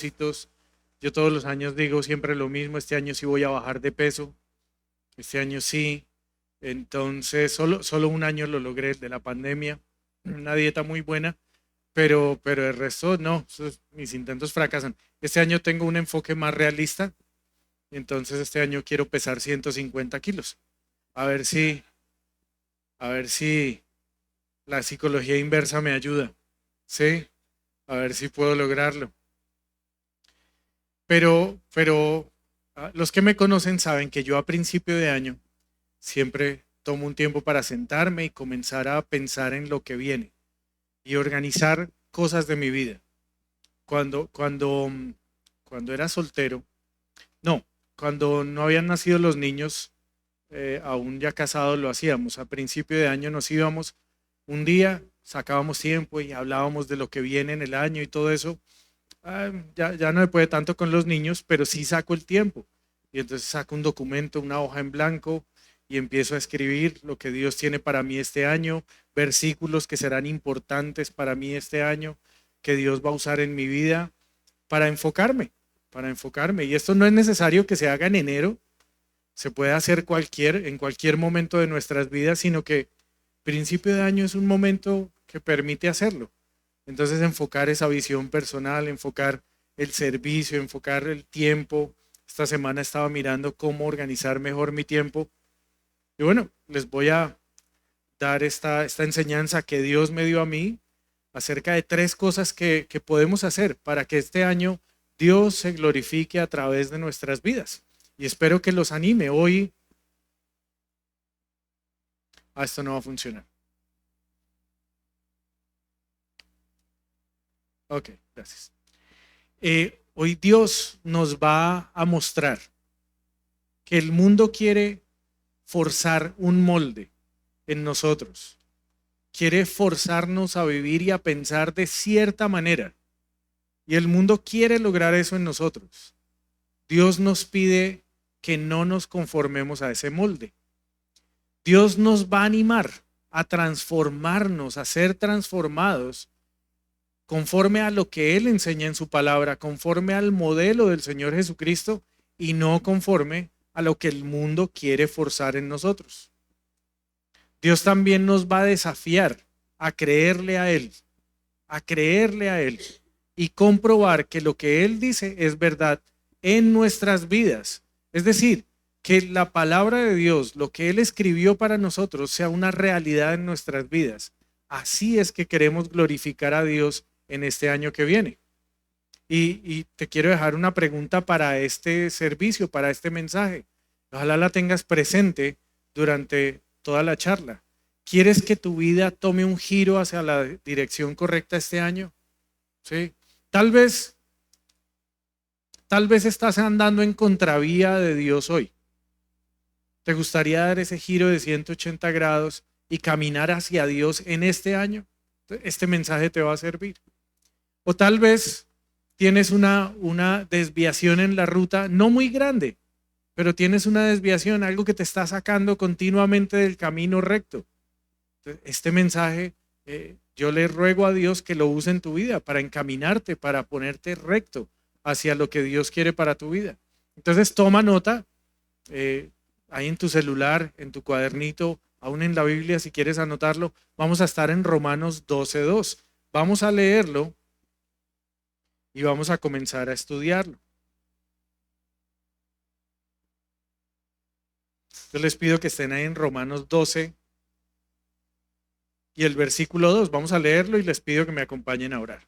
propósitos. Yo todos los años digo siempre lo mismo, este año sí voy a bajar de peso, este año sí. Entonces, solo un año lo logré, el de la pandemia, una dieta muy buena, pero el resto no, mis intentos fracasan. Este año tengo un enfoque más realista, entonces este año quiero pesar 150 kilos. A ver si, a ver si la psicología inversa me ayuda, ¿sí? A ver si puedo lograrlo. Pero los que me conocen saben que yo a principio de año siempre tomo un tiempo para sentarme y comenzar a pensar en lo que viene y organizar cosas de mi vida. Cuando era soltero, no, cuando no habían nacido los niños, aún ya casados lo hacíamos. A principio de año nos íbamos un día, sacábamos tiempo y hablábamos de lo que viene en el año y todo eso. Ya no me puede tanto con los niños, pero sí saco el tiempo. Y entonces saco un documento, una hoja en blanco y empiezo a escribir lo que Dios tiene para mí este año, versículos que serán importantes para mí este año, que Dios va a usar en mi vida para enfocarme, para enfocarme. Y esto no es necesario que se haga en enero, se puede hacer en cualquier momento de nuestras vidas, sino que principio de año es un momento que permite hacerlo. Entonces enfocar esa visión personal, enfocar el servicio, enfocar el tiempo. Esta semana estaba mirando cómo organizar mejor mi tiempo. Y bueno, les voy a dar esta enseñanza que Dios me dio a mí acerca de tres cosas que podemos hacer para que este año Dios se glorifique a través de nuestras vidas. Y espero que los anime. Hoy, esto no va a funcionar. Ok, gracias. Hoy Dios nos va a mostrar que el mundo quiere forzar un molde en nosotros. Quiere forzarnos a vivir y a pensar de cierta manera. Y el mundo quiere lograr eso en nosotros. Dios nos pide que no nos conformemos a ese molde. Dios nos va a animar a transformarnos, a ser transformados conforme a lo que Él enseña en su palabra, conforme al modelo del Señor Jesucristo y no conforme a lo que el mundo quiere forzar en nosotros. Dios también nos va a desafiar a creerle a Él y comprobar que lo que Él dice es verdad en nuestras vidas. Es decir, que la palabra de Dios, lo que Él escribió para nosotros, sea una realidad en nuestras vidas. Así es que queremos glorificar a Dios en este año que viene. Y te quiero dejar una pregunta para este servicio, para este mensaje. Ojalá la tengas presente durante toda la charla. ¿Quieres que tu vida tome un giro hacia la dirección correcta este año? Sí. Tal vez, tal vez estás andando en contravía de Dios hoy. ¿Te gustaría dar ese giro de 180 grados y caminar hacia Dios en este año? Este mensaje te va a servir. O tal vez tienes una desviación en la ruta, no muy grande, pero tienes una desviación, algo que te está sacando continuamente del camino recto. Este mensaje, yo le ruego a Dios que lo use en tu vida para encaminarte, para ponerte recto hacia lo que Dios quiere para tu vida. Entonces toma nota, eh, ahí en tu celular, en tu cuadernito, aún en la Biblia, si quieres anotarlo, vamos a estar en Romanos 12:2. Vamos a leerlo y vamos a comenzar a estudiarlo. Yo les pido que estén ahí en Romanos 12 y el versículo 2. Vamos a leerlo y les pido que me acompañen a orar.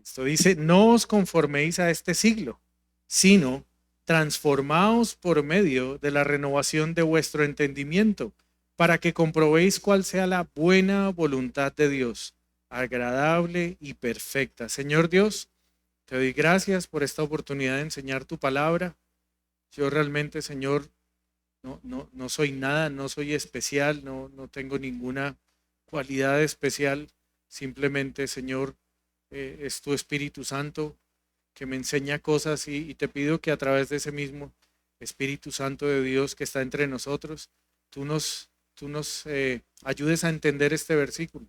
Esto dice, no os conforméis a este siglo, sino transformaos por medio de la renovación de vuestro entendimiento, para que comprobéis cuál sea la buena voluntad de Dios, agradable y perfecta. Señor Dios, te doy gracias por esta oportunidad de enseñar tu palabra. Yo realmente, Señor, no soy nada, no soy especial, no tengo ninguna cualidad especial. Simplemente, Señor, es tu Espíritu Santo que me enseña cosas y te pido que a través de ese mismo Espíritu Santo de Dios que está entre nosotros, tú nos ayudes a entender este versículo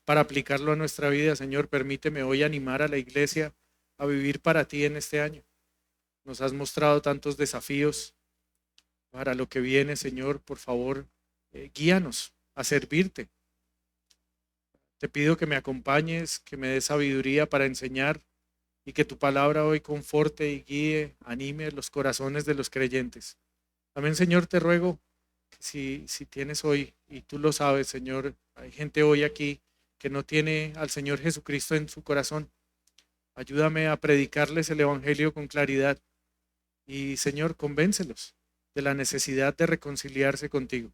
para aplicarlo a nuestra vida. Señor, permíteme hoy animar a la iglesia a vivir para ti en este año. Nos has mostrado tantos desafíos para lo que viene, Señor. Por favor, guíanos a servirte. Te pido que me acompañes, que me des sabiduría para enseñar y que tu palabra hoy conforte y guíe, anime los corazones de los creyentes. También, Señor, te ruego que si tienes hoy, y tú lo sabes, Señor, hay gente hoy aquí que no tiene al Señor Jesucristo en su corazón. Ayúdame a predicarles el Evangelio con claridad y, Señor, convéncelos de la necesidad de reconciliarse contigo.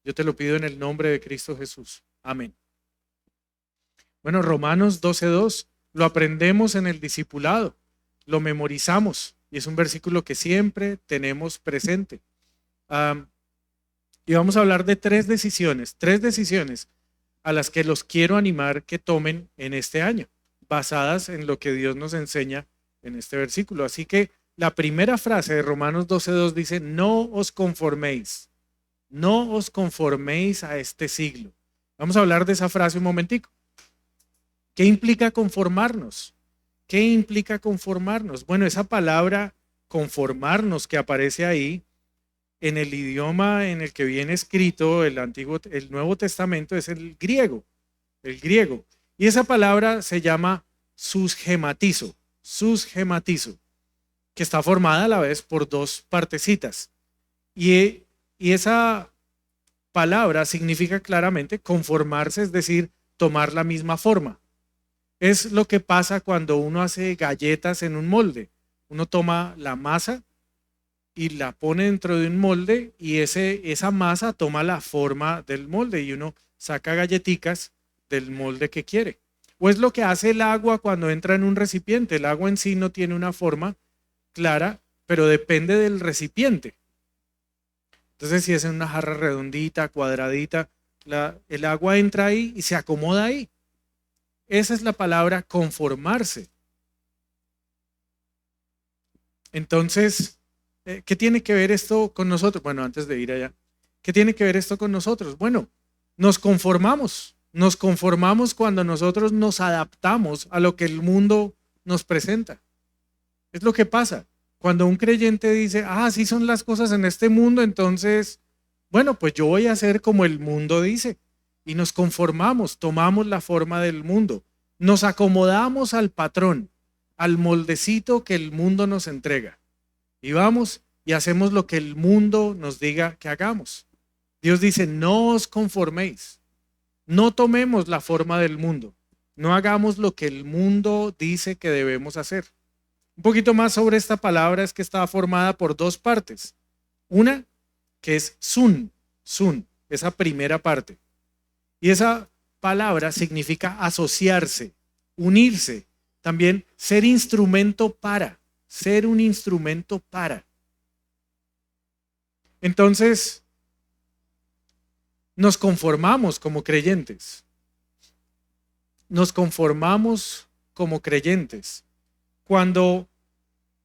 Yo te lo pido en el nombre de Cristo Jesús. Amén. Bueno, Romanos 12:2 lo aprendemos en el discipulado, lo memorizamos y es un versículo que siempre tenemos presente. Y vamos a hablar de tres decisiones a las que los quiero animar que tomen en este año, basadas en lo que Dios nos enseña en este versículo. Así que la primera frase de Romanos 12:2 dice: no os conforméis a este siglo. Vamos a hablar de esa frase un momentico. ¿Qué implica conformarnos? ¿Qué implica conformarnos? Bueno, esa palabra conformarnos que aparece ahí en el idioma en el que viene escrito el Nuevo Testamento es el griego. Y esa palabra se llama susgematizo, que está formada a la vez por dos partecitas. Y esa palabra significa claramente conformarse, es decir, tomar la misma forma. Es lo que pasa cuando uno hace galletas en un molde. Uno toma la masa y la pone dentro de un molde y esa masa toma la forma del molde y uno saca galletitas del molde que quiere. O es lo que hace el agua cuando entra en un recipiente. El agua en sí no tiene una forma clara, pero depende del recipiente. Entonces, si es en una jarra redondita, cuadradita, el agua entra ahí y se acomoda ahí. Esa es la palabra conformarse. Entonces, ¿qué tiene que ver esto con nosotros? Bueno, antes de ir allá, ¿qué tiene que ver esto con nosotros? Bueno, nos conformamos cuando nosotros nos adaptamos a lo que el mundo nos presenta. Es lo que pasa. Cuando un creyente dice, así son las cosas en este mundo, entonces, bueno, pues yo voy a hacer como el mundo dice. Y nos conformamos, tomamos la forma del mundo, nos acomodamos al patrón, al moldecito que el mundo nos entrega. Y vamos y hacemos lo que el mundo nos diga que hagamos. Dios dice, no os conforméis, no tomemos la forma del mundo, no hagamos lo que el mundo dice que debemos hacer. Un poquito más sobre esta palabra es que está formada por dos partes. Una que es sun, esa primera parte. Y esa palabra significa asociarse, unirse, también ser un instrumento para. Entonces, nos conformamos como creyentes. Cuando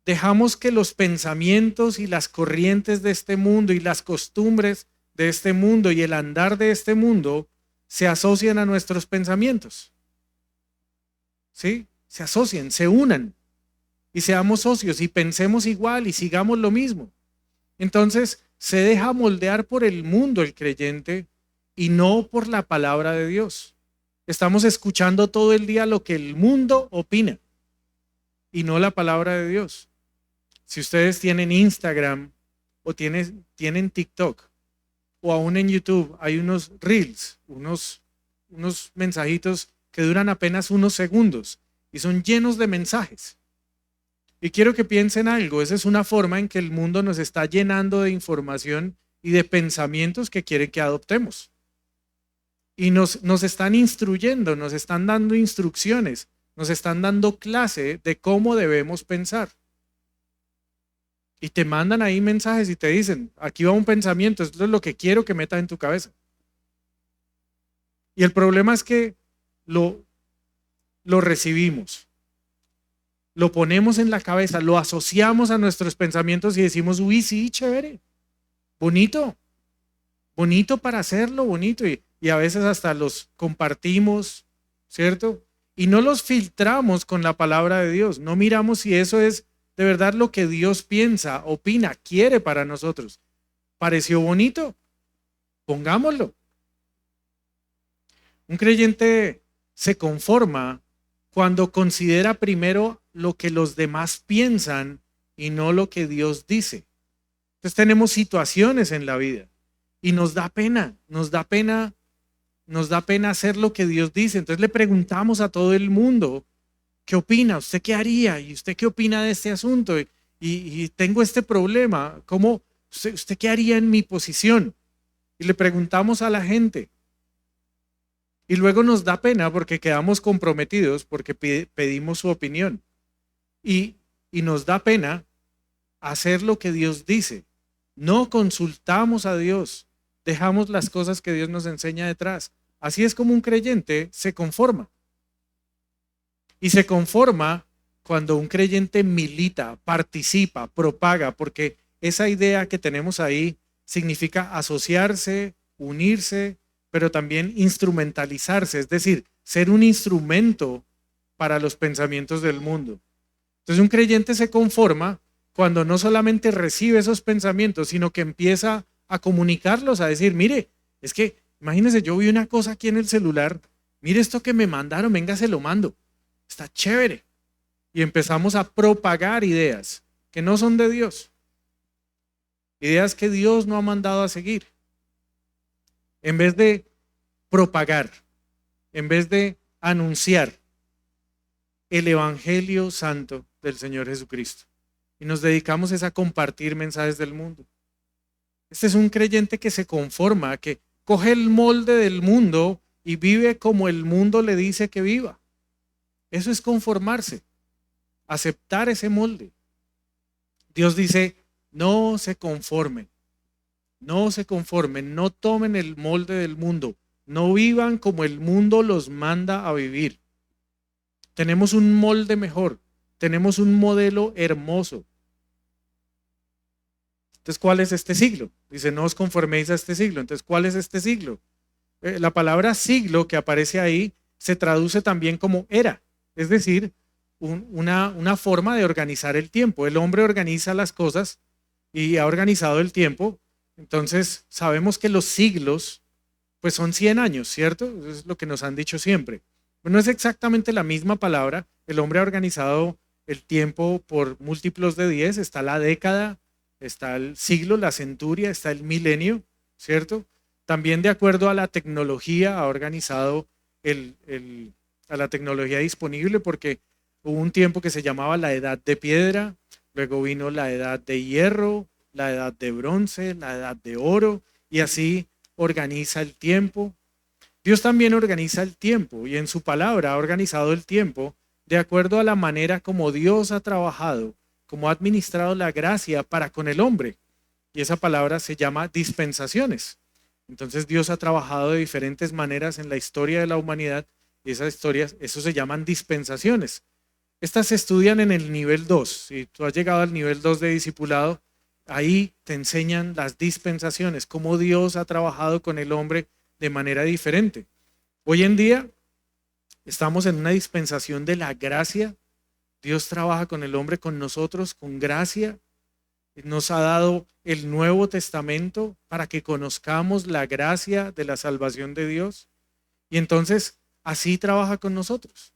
dejamos que los pensamientos y las corrientes de este mundo y las costumbres de este mundo y el andar de este mundo se asocian a nuestros pensamientos. ¿Sí? Se asocian, se unan y seamos socios y pensemos igual y sigamos lo mismo. Entonces se deja moldear por el mundo el creyente y no por la palabra de Dios. Estamos escuchando todo el día lo que el mundo opina y no la palabra de Dios. Si ustedes tienen Instagram o tienen TikTok o aún en YouTube hay unos reels, unos mensajitos que duran apenas unos segundos y son llenos de mensajes. Y quiero que piensen algo, esa es una forma en que el mundo nos está llenando de información y de pensamientos que quiere que adoptemos. Y nos están instruyendo, nos están dando instrucciones, nos están dando clase de cómo debemos pensar. Y te mandan ahí mensajes y te dicen, aquí va un pensamiento, esto es lo que quiero que metas en tu cabeza. Y el problema es que lo recibimos, lo ponemos en la cabeza, lo asociamos a nuestros pensamientos y decimos, uy, sí, chévere, bonito para hacerlo, bonito. Y a veces hasta los compartimos, ¿cierto? y no los filtramos con la palabra de Dios. No miramos si eso es de verdad lo que Dios piensa, opina, quiere para nosotros. ¿Pareció bonito? Pongámoslo. Un creyente se conforma cuando considera primero lo que los demás piensan y no lo que Dios dice. Entonces tenemos situaciones en la vida y nos da pena hacer lo que Dios dice. Entonces le preguntamos a todo el mundo, ¿qué opina? ¿Usted qué haría? ¿Y usted qué opina de este asunto? Y tengo este problema. ¿Cómo? ¿Usted qué haría en mi posición? Y le preguntamos a la gente. Y luego nos da pena porque quedamos comprometidos porque pedimos su opinión. Y nos da pena hacer lo que Dios dice. No consultamos a Dios. Dejamos las cosas que Dios nos enseña detrás. Así es como un creyente se conforma. Y se conforma cuando un creyente milita, participa, propaga, porque esa idea que tenemos ahí significa asociarse, unirse, pero también instrumentalizarse, es decir, ser un instrumento para los pensamientos del mundo. Entonces un creyente se conforma cuando no solamente recibe esos pensamientos, sino que empieza a comunicarlos, a decir, mire, es que imagínense, yo vi una cosa aquí en el celular, mire esto que me mandaron, venga, se lo mando, está chévere. Y empezamos a propagar ideas que no son de Dios, ideas que Dios no ha mandado a seguir. En vez de propagar, en vez de anunciar el Evangelio Santo del Señor Jesucristo. Y nos dedicamos a compartir mensajes del mundo. Este es un creyente que se conforma, que coge el molde del mundo y vive como el mundo le dice que viva. Eso es conformarse, aceptar ese molde. Dios dice, no se conformen, no tomen el molde del mundo, no vivan como el mundo los manda a vivir. Tenemos un molde mejor, tenemos un modelo hermoso. Entonces, ¿cuál es este siglo? Dice, no os conforméis a este siglo. Entonces, ¿cuál es este siglo? La palabra siglo que aparece ahí se traduce también como era, es decir, una forma de organizar el tiempo. El hombre organiza las cosas y ha organizado el tiempo. Entonces, sabemos que los siglos, pues son 100 años, ¿cierto? Eso es lo que nos han dicho siempre. Pero no es exactamente la misma palabra. El hombre ha organizado el tiempo por múltiplos de 10. Está la década, está el siglo, la centuria, está el milenio, ¿cierto? También de acuerdo a la tecnología ha organizado a la tecnología disponible, porque hubo un tiempo que se llamaba la edad de piedra, luego vino la edad de hierro, la edad de bronce, la edad de oro, y así organiza el tiempo. Dios también organiza el tiempo y en su palabra ha organizado el tiempo de acuerdo a la manera como Dios ha trabajado, como ha administrado la gracia para con el hombre. Y esa palabra se llama dispensaciones. Entonces Dios ha trabajado de diferentes maneras en la historia de la humanidad y esas historias, eso se llaman dispensaciones. Estas se estudian en el nivel 2. Si tú has llegado al nivel 2 de discipulado, ahí te enseñan las dispensaciones, cómo Dios ha trabajado con el hombre de manera diferente. Hoy en día estamos en una dispensación de la gracia. Dios trabaja con el hombre, con nosotros, con gracia. Nos ha dado el Nuevo Testamento para que conozcamos la gracia de la salvación de Dios. Y entonces así trabaja con nosotros.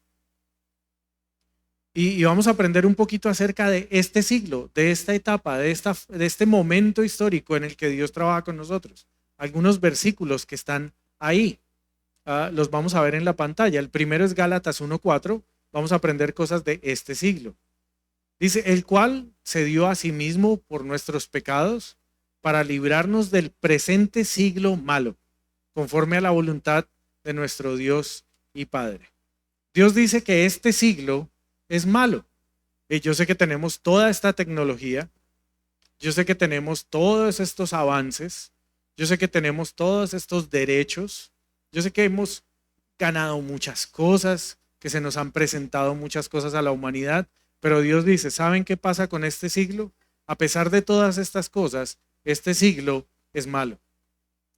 Y vamos a aprender un poquito acerca de este siglo, de esta etapa, de este momento histórico en el que Dios trabaja con nosotros. Algunos versículos que están ahí, los vamos a ver en la pantalla. El primero es Gálatas 1:4. Vamos a aprender cosas de este siglo. Dice, el cual se dio a sí mismo por nuestros pecados para librarnos del presente siglo malo, conforme a la voluntad de nuestro Dios y Padre. Dios dice que este siglo es malo. Y yo sé que tenemos toda esta tecnología, yo sé que tenemos todos estos avances, yo sé que tenemos todos estos derechos, yo sé que hemos ganado muchas cosas, que se nos han presentado muchas cosas a la humanidad, pero Dios dice, ¿saben qué pasa con este siglo? A pesar de todas estas cosas, este siglo es malo.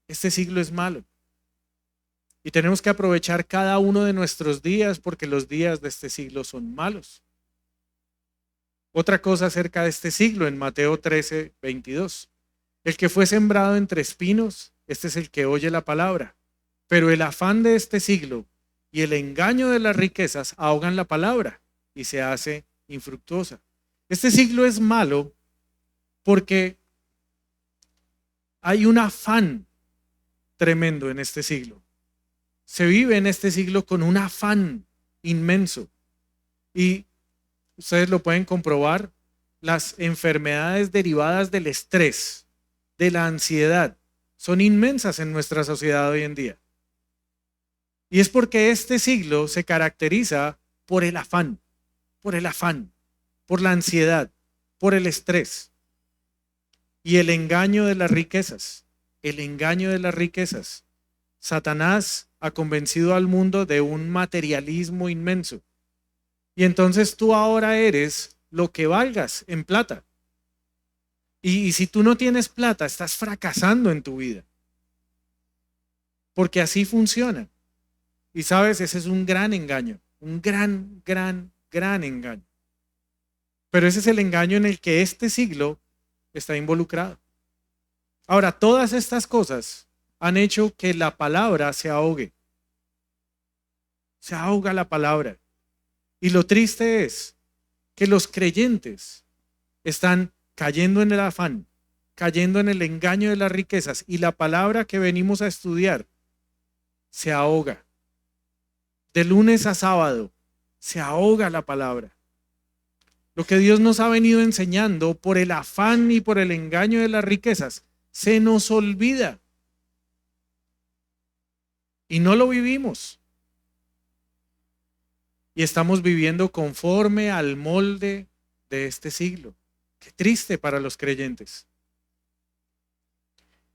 Este siglo es malo. Y tenemos que aprovechar cada uno de nuestros días porque los días de este siglo son malos. Otra cosa acerca de este siglo en Mateo 13:22. El que fue sembrado entre espinos, este es el que oye la palabra. Pero el afán de este siglo y el engaño de las riquezas ahogan la palabra y se hace infructuosa. Este siglo es malo porque hay un afán tremendo en este siglo. Se vive en este siglo con un afán inmenso. Y ustedes lo pueden comprobar, las enfermedades derivadas del estrés, de la ansiedad, son inmensas en nuestra sociedad hoy en día. Y es porque este siglo se caracteriza por el afán, por la ansiedad, por el estrés y el engaño de las riquezas. El engaño de las riquezas. Satanás ha convencido al mundo de un materialismo inmenso. Y entonces tú ahora eres lo que valgas en plata. Y si tú no tienes plata, estás fracasando en tu vida. Porque así funciona. Y sabes, ese es un gran engaño. Un gran engaño. Pero ese es el engaño en el que este siglo está involucrado. Ahora, todas estas cosas han hecho que la palabra se ahogue. Se ahoga la palabra. Y lo triste es que los creyentes están cayendo en el afán, cayendo en el engaño de las riquezas, y la palabra que venimos a estudiar se ahoga. De lunes a sábado se ahoga la palabra. Lo que Dios nos ha venido enseñando por el afán y por el engaño de las riquezas se nos olvida. Y no lo vivimos. Y estamos viviendo conforme al molde de este siglo. Qué triste para los creyentes.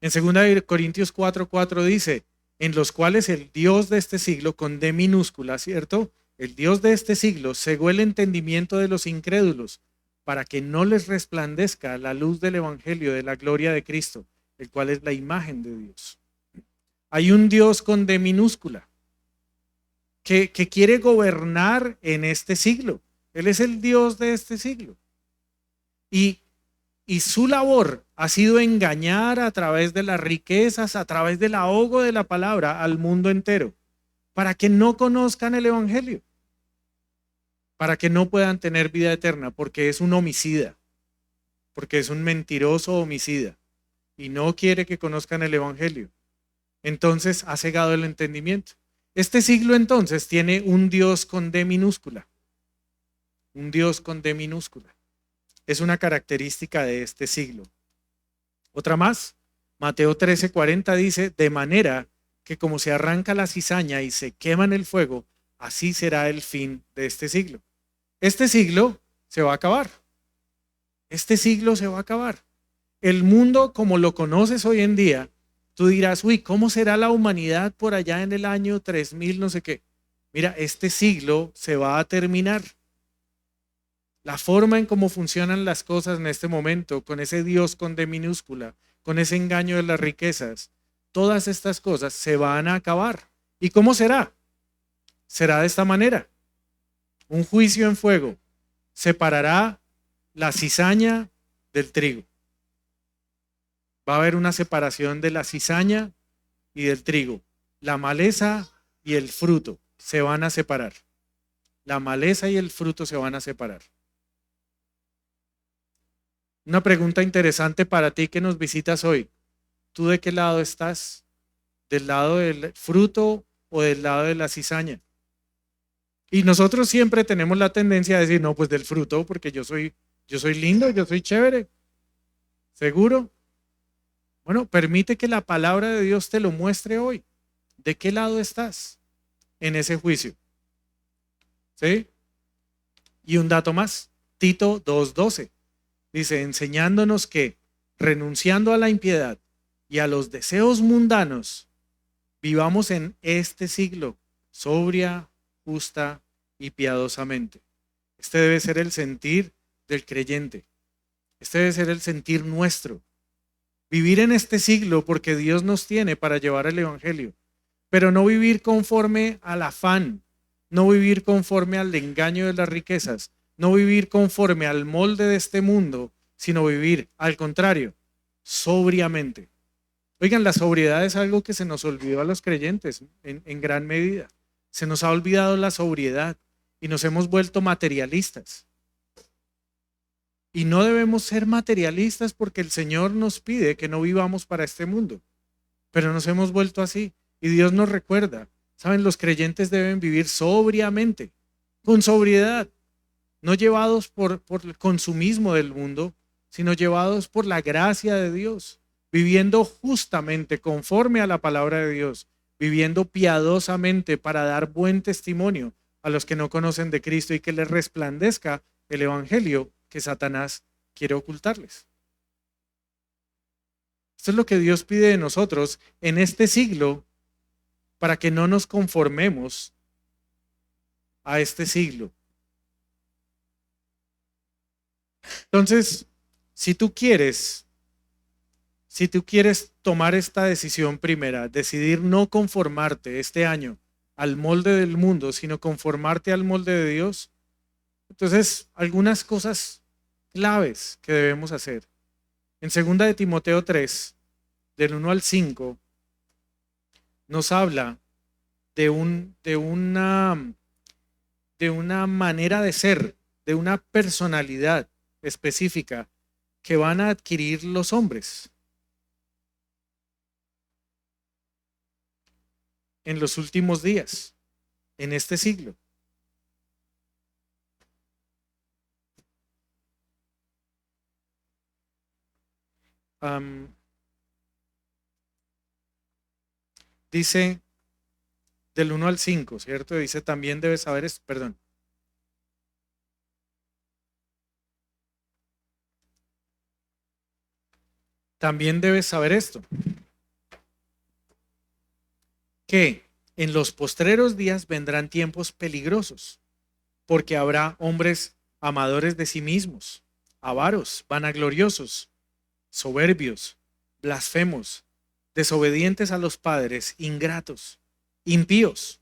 En 2 Corintios 4:4 dice, en los cuales el Dios de este siglo, con D minúscula, ¿cierto? El Dios de este siglo cegó el entendimiento de los incrédulos para que no les resplandezca la luz del evangelio de la gloria de Cristo, el cual es la imagen de Dios. Hay un Dios con D minúscula que quiere gobernar en este siglo. Él es el Dios de este siglo. Y su labor ha sido engañar a través de las riquezas, a través del ahogo de la palabra al mundo entero, para que no conozcan el evangelio, para que no puedan tener vida eterna, porque es un homicida, porque es un mentiroso homicida y no quiere que conozcan el evangelio. Entonces ha cegado el entendimiento. Este siglo entonces tiene un Dios con D minúscula. Un Dios con D minúscula. Es una característica de este siglo. Otra más, Mateo 13:40 dice, de manera que como se arranca la cizaña y se quema en el fuego, así será el fin de este siglo. Este siglo se va a acabar. Este siglo se va a acabar. El mundo como lo conoces hoy en día, tú dirás, uy, ¿cómo será la humanidad por allá en el año 3000 no sé qué? Mira, este siglo se va a terminar. La forma en cómo funcionan las cosas en este momento, con ese Dios con D minúscula, con ese engaño de las riquezas, todas estas cosas se van a acabar. ¿Y cómo será? Será de esta manera. Un juicio en fuego separará la cizaña del trigo. Va a haber una separación de la cizaña y del trigo. La maleza y el fruto se van a separar. La maleza y el fruto se van a separar. Una pregunta interesante para ti que nos visitas hoy. ¿Tú de qué lado estás? ¿Del lado del fruto o del lado de la cizaña? Y nosotros siempre tenemos la tendencia a decir, no, pues del fruto, porque yo soy lindo, yo soy chévere. ¿Seguro? Bueno, permite que la palabra de Dios te lo muestre hoy. ¿De qué lado estás en ese juicio? ¿Sí? Y un dato más, Tito 2:12. Dice, enseñándonos que, renunciando a la impiedad y a los deseos mundanos, vivamos en este siglo sobria, justa y piadosamente. Este debe ser el sentir del creyente. Este debe ser el sentir nuestro. Vivir en este siglo porque Dios nos tiene para llevar el evangelio. pero no vivir conforme al afán, no vivir conforme al engaño de las riquezas, no vivir conforme al molde de este mundo, sino vivir, al contrario, sobriamente. Oigan, la sobriedad es algo que se nos olvidó a los creyentes en gran medida. Se nos ha olvidado la sobriedad y nos hemos vuelto materialistas. Y no debemos ser materialistas porque el Señor nos pide que no vivamos para este mundo. Pero nos hemos vuelto así. Y Dios nos recuerda, saben, los creyentes deben vivir sobriamente, con sobriedad, no llevados por el consumismo del mundo, sino llevados por la gracia de Dios, viviendo justamente conforme a la palabra de Dios, viviendo piadosamente para dar buen testimonio a los que no conocen de Cristo y que les resplandezca el evangelio que Satanás quiere ocultarles. Esto es lo que Dios pide de nosotros en este siglo para que no nos conformemos a este siglo. Entonces, si tú quieres tomar esta decisión primera, decidir no conformarte este año al molde del mundo, sino conformarte al molde de Dios, entonces algunas cosas claves que debemos hacer. En 2 de Timoteo 3, del 1 al 5, nos habla de una manera de ser, de una personalidad específica que van a adquirir los hombres en los últimos días, en este siglo. Dice del 1 al 5, ¿cierto? Dice, también debes saber esto, perdón. También debes saber esto, que en los postreros días vendrán tiempos peligrosos, porque habrá hombres amadores de sí mismos, avaros, vanagloriosos, soberbios, blasfemos, desobedientes a los padres, ingratos, impíos,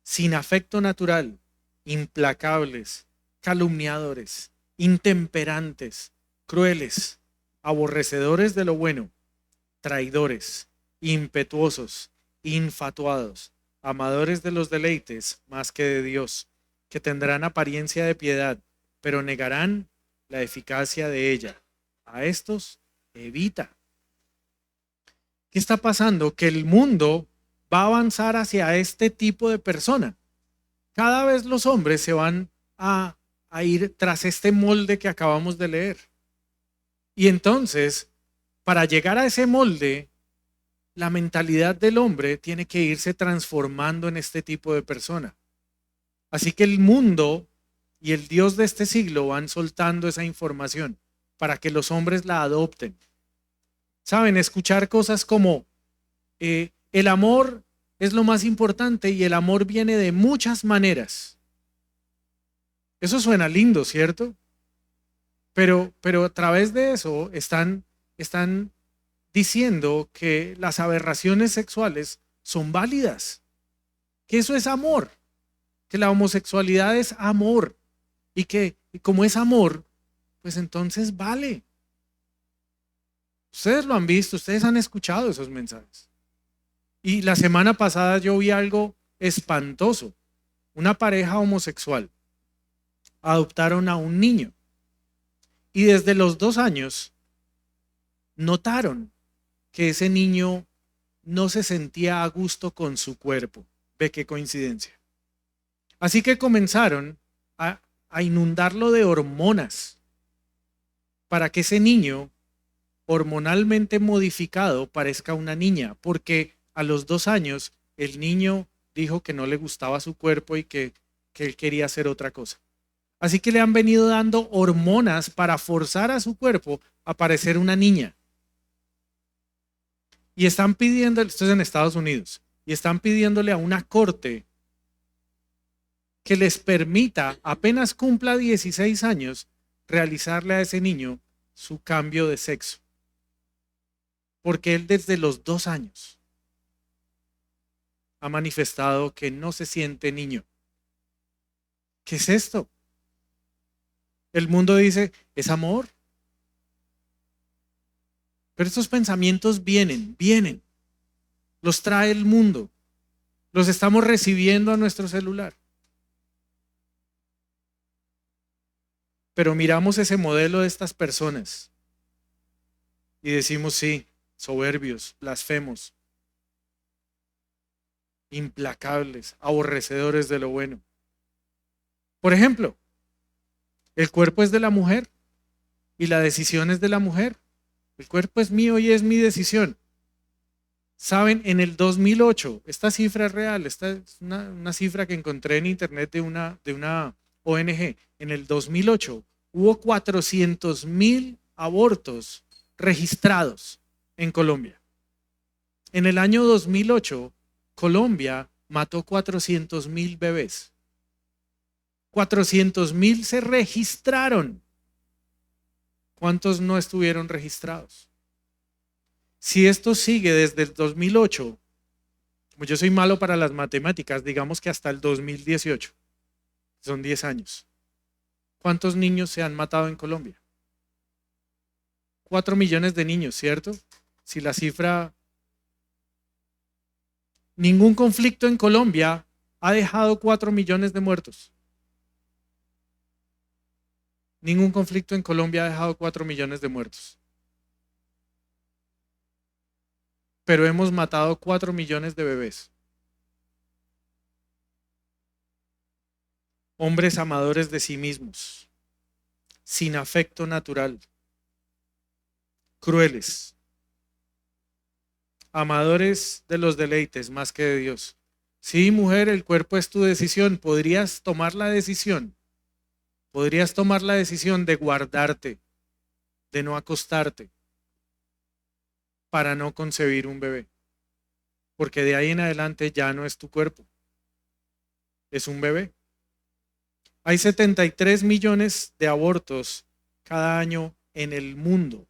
sin afecto natural, implacables, calumniadores, intemperantes, crueles, aborrecedores de lo bueno, traidores, impetuosos, infatuados, amadores de los deleites más que de Dios, que tendrán apariencia de piedad, pero negarán la eficacia de ella. A estos evita. ¿Qué está pasando? Que el mundo va a avanzar hacia este tipo de persona. Cada vez los hombres se van a ir tras este molde que acabamos de leer. Y entonces, para llegar a ese molde, la mentalidad del hombre tiene que irse transformando en este tipo de persona. Así que el mundo y el Dios de este siglo van soltando esa información para que los hombres la adopten. Saben, escuchar cosas como el amor es lo más importante y el amor viene de muchas maneras. Eso suena lindo, ¿cierto? Pero a través de eso están diciendo que las aberraciones sexuales son válidas, que eso es amor, que la homosexualidad es amor y que como es amor, pues entonces vale. Ustedes lo han visto, ustedes han escuchado esos mensajes. Y la semana pasada yo vi algo espantoso. Una pareja homosexual adoptaron a un niño y desde los 2 años notaron que ese niño no se sentía a gusto con su cuerpo. Ve qué coincidencia. Así que comenzaron a inundarlo de hormonas para que ese niño hormonalmente modificado parezca una niña, porque a los 2 años el niño dijo que no le gustaba su cuerpo y que él quería hacer otra cosa. Así que le han venido dando hormonas para forzar a su cuerpo a parecer una niña. Y están pidiendo, esto es en Estados Unidos, y están pidiéndole a una corte que les permita, apenas cumpla 16 años, realizarle a ese niño su cambio de sexo. Porque él desde los 2 años. ha manifestado que no se siente niño. ¿Qué es esto? El mundo dice, es amor. Pero estos pensamientos vienen, los trae el mundo, los estamos recibiendo a nuestro celular. Pero miramos ese modelo de estas personas y decimos, sí, soberbios, blasfemos, implacables, aborrecedores de lo bueno. Por ejemplo, el cuerpo es de la mujer y la decisión es de la mujer. El cuerpo es mío y es mi decisión. Saben, en el 2008, esta cifra es real, esta es una cifra que encontré en internet de una ONG. En el 2008 hubo 400.000 abortos registrados en Colombia. En el año 2008, Colombia mató 400.000 bebés. 400.000 se registraron. ¿Cuántos no estuvieron registrados? Si esto sigue desde el 2008, como yo soy malo para las matemáticas, digamos que hasta el 2018, son 10 años. ¿Cuántos niños se han matado en Colombia? 4 millones de niños, ¿cierto? Si la cifra... Ningún conflicto en Colombia ha dejado 4 millones de muertos. Ningún conflicto en Colombia ha dejado 4 millones de muertos. Pero hemos matado 4 millones de bebés. Hombres amadores de sí mismos, sin afecto natural, crueles, amadores de los deleites más que de Dios. Sí, mujer, el cuerpo es tu decisión. Podrías tomar la decisión de guardarte, de no acostarte, para no concebir un bebé. Porque de ahí en adelante ya no es tu cuerpo, es un bebé. Hay 73 millones de abortos cada año en el mundo.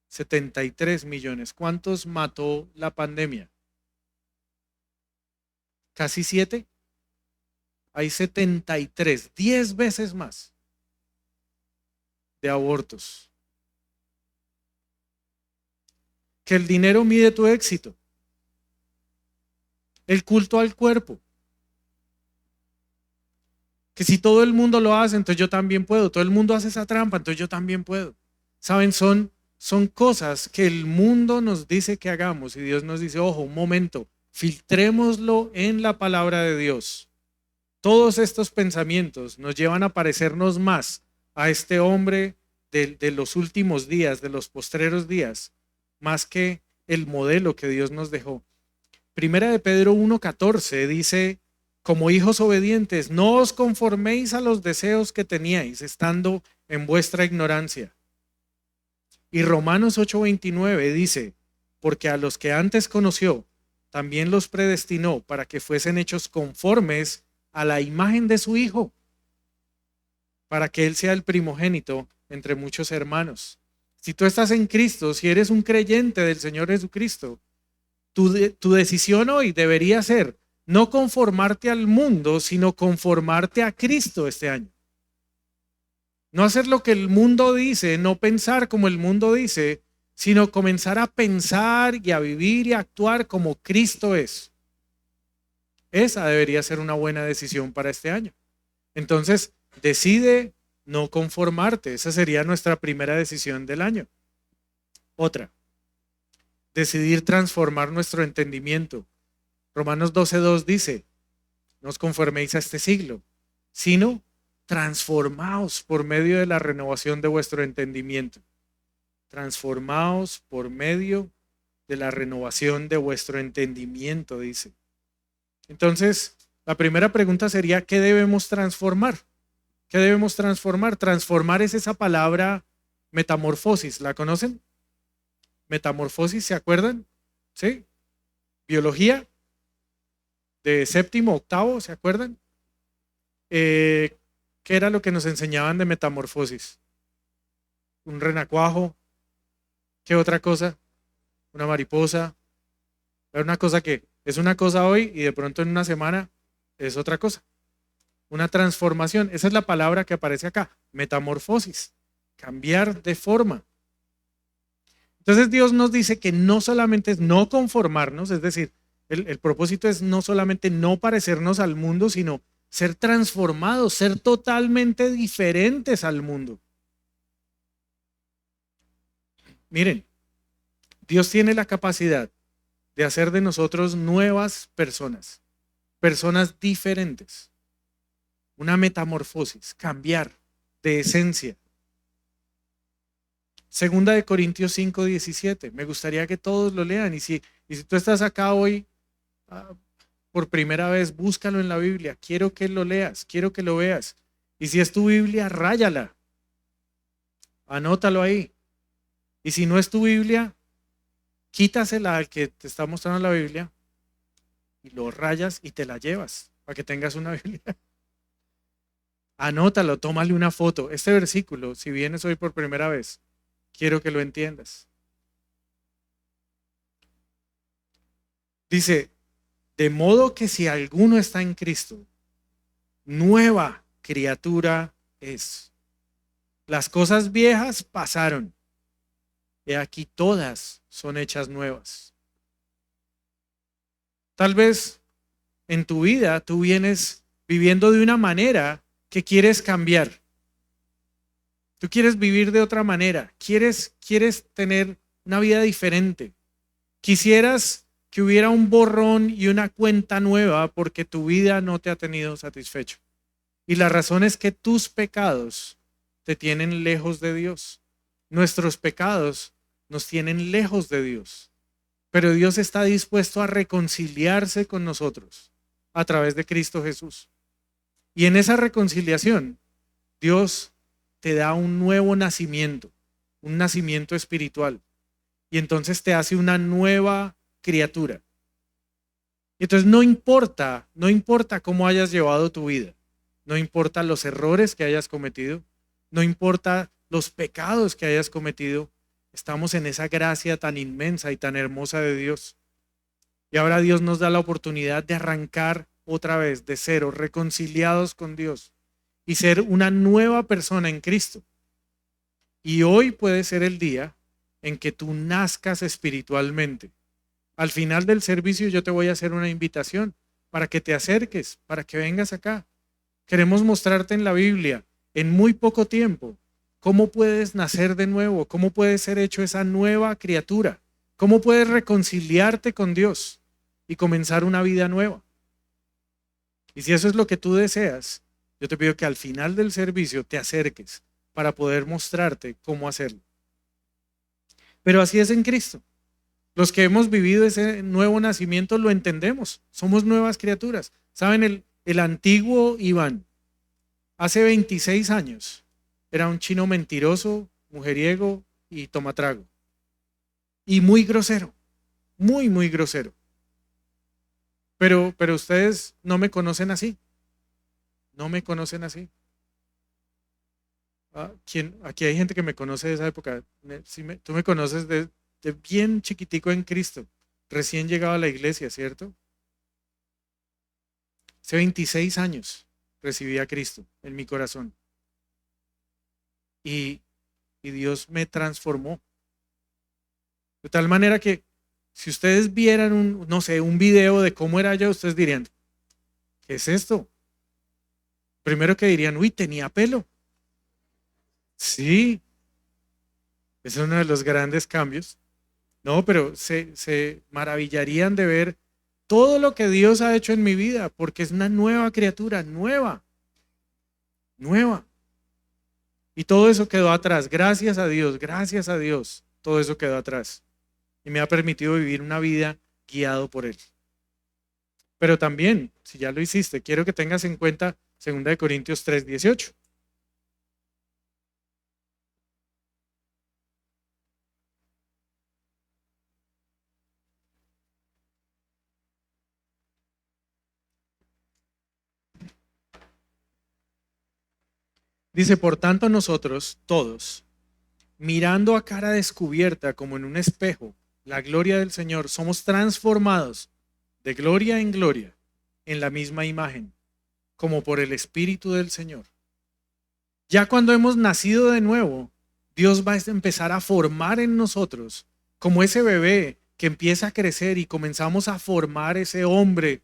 73 millones. ¿Cuántos mató la pandemia? ¿Casi 7? Hay 73, 10 veces más de abortos. Que el dinero mide tu éxito. El culto al cuerpo. Que si todo el mundo lo hace, entonces yo también puedo. Todo el mundo hace esa trampa, entonces yo también puedo. ¿Saben? Son cosas que el mundo nos dice que hagamos y Dios nos dice, ojo, un momento, filtrémoslo en la palabra de Dios. Todos estos pensamientos nos llevan a parecernos más a este hombre de los últimos días, de los postreros días, más que el modelo que Dios nos dejó. Primera de Pedro 1:14 dice, como hijos obedientes, no os conforméis a los deseos que teníais, estando en vuestra ignorancia. Y Romanos 8:29 dice, porque a los que antes conoció, también los predestinó para que fuesen hechos conformes a la imagen de su Hijo, para que Él sea el primogénito entre muchos hermanos. Si tú estás en Cristo, si eres un creyente del Señor Jesucristo, tu decisión hoy debería ser no conformarte al mundo, sino conformarte a Cristo este año. No hacer lo que el mundo dice, no pensar como el mundo dice, sino comenzar a pensar y a vivir y a actuar como Cristo es. Esa debería ser una buena decisión para este año. Entonces, decide no conformarte. Esa sería nuestra primera decisión del año. Otra, decidir transformar nuestro entendimiento. Romanos 12:2 dice, no os conforméis a este siglo, sino transformaos por medio de la renovación de vuestro entendimiento. Transformaos por medio de la renovación de vuestro entendimiento, dice. Entonces, la primera pregunta sería, ¿qué debemos transformar? ¿Qué debemos transformar? Transformar es esa palabra metamorfosis, ¿la conocen? Metamorfosis, ¿se acuerdan? ¿Sí? Biología de séptimo, octavo, ¿se acuerdan? ¿Qué era lo que nos enseñaban de metamorfosis? Un renacuajo. ¿Qué otra cosa? Una mariposa, Es una cosa que es una cosa hoy y de pronto en una semana es otra cosa. Una transformación. Esa es la palabra que aparece acá. Metamorfosis. Cambiar de forma. Entonces Dios nos dice que no solamente es no conformarnos, es decir, el propósito es no solamente no parecernos al mundo, sino ser transformados, ser totalmente diferentes al mundo. Miren, Dios tiene la capacidad de hacer de nosotros nuevas personas, personas diferentes, una metamorfosis, cambiar de esencia. Segunda de Corintios 5:17. Me gustaría que todos lo lean. Y si tú estás acá hoy por primera vez, búscalo en la Biblia. Quiero que lo leas, quiero que lo veas. Y si es tu Biblia, ráyala. Anótalo ahí. Y si no es tu Biblia, quítasela al que te está mostrando la Biblia y lo rayas y te la llevas para que tengas una Biblia. Anótalo, tómale una foto. Este versículo, si vienes hoy por primera vez, quiero que lo entiendas. Dice, de modo que si alguno está en Cristo, nueva criatura es. Las cosas viejas pasaron. He aquí todas son hechas nuevas. Tal vez en tu vida tú vienes viviendo de una manera que quieres cambiar. Tú quieres vivir de otra manera. Quieres tener una vida diferente. Quisieras que hubiera un borrón y una cuenta nueva porque tu vida no te ha tenido satisfecho. Y la razón es que tus pecados te tienen lejos de Dios. Nuestros pecados nos tienen lejos de Dios. Pero Dios está dispuesto a reconciliarse con nosotros a través de Cristo Jesús. Y en esa reconciliación, Dios te da un nuevo nacimiento, un nacimiento espiritual. Y entonces te hace una nueva criatura. Entonces no importa cómo hayas llevado tu vida, no importa los errores que hayas cometido, no importa los pecados que hayas cometido, estamos en esa gracia tan inmensa y tan hermosa de Dios. Y ahora Dios nos da la oportunidad de arrancar otra vez de cero, reconciliados con Dios y ser una nueva persona en Cristo. Y hoy puede ser el día en que tú nazcas espiritualmente. Al final del servicio yo te voy a hacer una invitación para que te acerques, para que vengas acá. Queremos mostrarte en la Biblia, en muy poco tiempo, cómo puedes nacer de nuevo, cómo puedes ser hecho esa nueva criatura, cómo puedes reconciliarte con Dios y comenzar una vida nueva. Y si eso es lo que tú deseas, yo te pido que al final del servicio te acerques para poder mostrarte cómo hacerlo. Pero así es en Cristo. Los que hemos vivido ese nuevo nacimiento lo entendemos. Somos nuevas criaturas. ¿Saben? El antiguo Iván, hace 26 años, era un chino mentiroso, mujeriego y tomatrago. Y muy grosero. Muy, muy grosero. Pero ustedes no me conocen así. No me conocen así. Aquí hay gente que me conoce de esa época. Tú me conoces de bien chiquitico en Cristo, recién llegado a la iglesia, ¿cierto? Hace 26 años recibí a Cristo en mi corazón. Y Dios me transformó. De tal manera que si ustedes vieran un video de cómo era yo, ustedes dirían, ¿qué es esto? Primero que dirían, uy, tenía pelo. Sí, es uno de los grandes cambios. No, pero se maravillarían de ver todo lo que Dios ha hecho en mi vida, porque es una nueva criatura, nueva, nueva. Y todo eso quedó atrás, gracias a Dios, todo eso quedó atrás. Y me ha permitido vivir una vida guiado por Él. Pero también, si ya lo hiciste, quiero que tengas en cuenta 2 Corintios 3:18. Dice, por tanto nosotros, todos, mirando a cara descubierta como en un espejo, la gloria del Señor, somos transformados de gloria en gloria en la misma imagen, como por el Espíritu del Señor. Ya cuando hemos nacido de nuevo, Dios va a empezar a formar en nosotros, como ese bebé que empieza a crecer y comenzamos a formar ese hombre,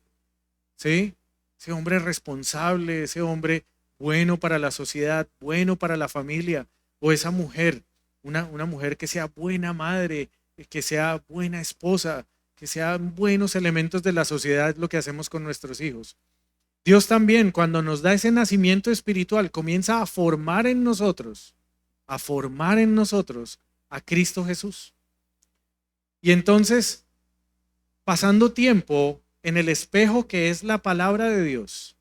¿sí? Ese hombre responsable, ese hombre bueno para la sociedad, bueno para la familia, o esa mujer, una mujer que sea buena madre, que sea buena esposa, que sean buenos elementos de la sociedad, lo que hacemos con nuestros hijos. Dios también, cuando nos da ese nacimiento espiritual, comienza a formar en nosotros, a Cristo Jesús. Y entonces, pasando tiempo en el espejo que es la palabra de Dios,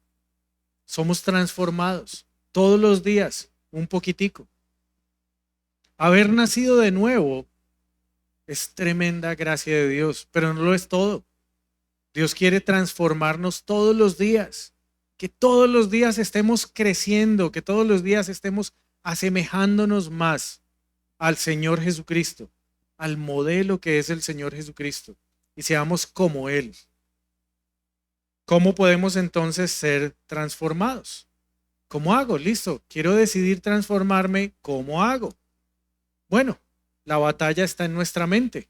somos transformados todos los días, un poquitico. Haber nacido de nuevo es tremenda gracia de Dios, pero no lo es todo. Dios quiere transformarnos todos los días, que todos los días estemos creciendo, que todos los días estemos asemejándonos más al Señor Jesucristo, al modelo que es el Señor Jesucristo, y seamos como Él. ¿Cómo podemos entonces ser transformados? ¿Cómo hago? Listo, quiero decidir transformarme. ¿Cómo hago? Bueno, la batalla está en nuestra mente.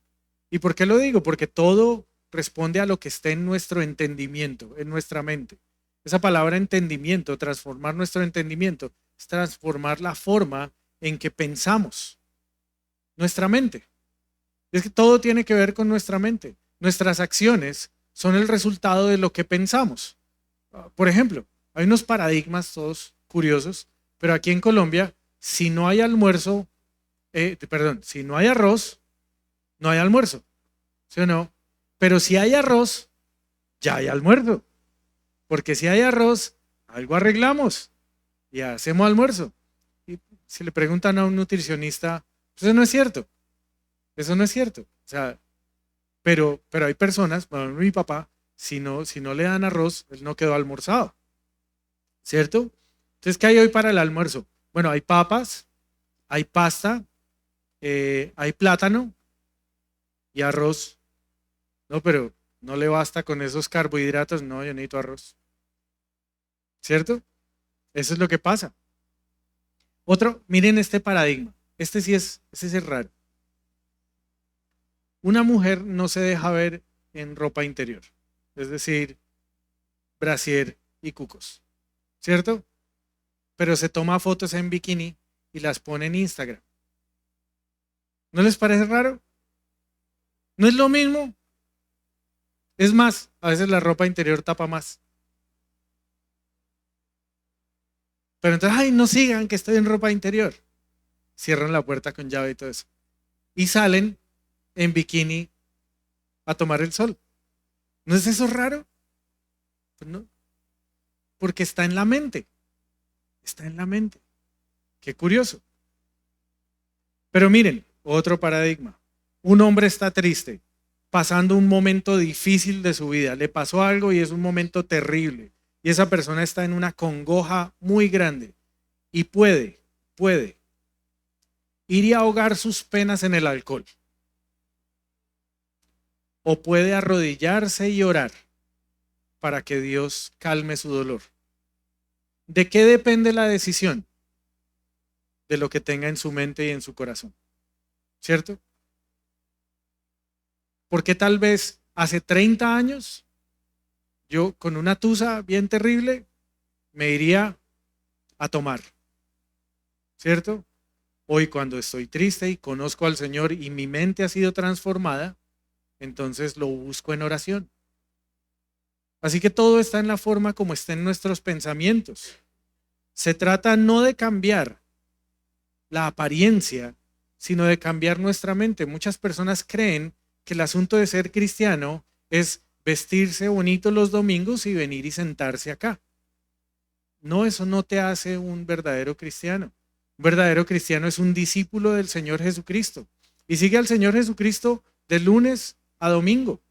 ¿Y por qué lo digo? Porque todo responde a lo que esté en nuestro entendimiento, en nuestra mente. Esa palabra entendimiento, transformar nuestro entendimiento, es transformar la forma en que pensamos. Nuestra mente. Es que todo tiene que ver con nuestra mente. Nuestras acciones son el resultado de lo que pensamos. Por ejemplo, hay unos paradigmas todos curiosos, pero aquí en Colombia, si no hay almuerzo, si no hay arroz, no hay almuerzo. ¿Sí o no? Pero si hay arroz, ya hay almuerzo. Porque si hay arroz, algo arreglamos y hacemos almuerzo. Y si le preguntan a un nutricionista, pues eso no es cierto. Eso no es cierto. O sea, pero hay personas, bueno, mi papá, si no le dan arroz, él no quedó almorzado. ¿Cierto? Entonces, ¿qué hay hoy para el almuerzo? Bueno, hay papas, hay pasta, hay plátano y arroz. No, pero no le basta con esos carbohidratos. No, yo necesito arroz. ¿Cierto? Eso es lo que pasa. Otro, miren este paradigma. Este sí es raro. Una mujer no se deja ver en ropa interior. Es decir, brasier y cucos. ¿Cierto? Pero se toma fotos en bikini y las pone en Instagram. ¿No les parece raro? ¿No es lo mismo? Es más, a veces la ropa interior tapa más. Pero entonces, ay, no sigan que estoy en ropa interior. Cierran la puerta con llave y todo eso. Y salen en bikini a tomar el sol. ¿No es eso raro? Pues no. Porque está en la mente. Está en la mente. Qué curioso. Pero miren, otro paradigma. Un hombre está triste, pasando un momento difícil de su vida. Le pasó algo y es un momento terrible. Y esa persona está en una congoja muy grande. Y puede ir y ahogar sus penas en el alcohol. O puede arrodillarse y orar para que Dios calme su dolor. ¿De qué depende la decisión? De lo que tenga en su mente y en su corazón. ¿Cierto? Porque tal vez hace 30 años yo con una tusa bien terrible me iría a tomar. ¿Cierto? Hoy cuando estoy triste y conozco al Señor y mi mente ha sido transformada, entonces lo busco en oración. Así que todo está en la forma como estén nuestros pensamientos. Se trata no de cambiar la apariencia, sino de cambiar nuestra mente. Muchas personas creen que el asunto de ser cristiano es vestirse bonito los domingos y venir y sentarse acá. No, eso no te hace un verdadero cristiano. Un verdadero cristiano es un discípulo del Señor Jesucristo y sigue al Señor Jesucristo de lunes a domingo,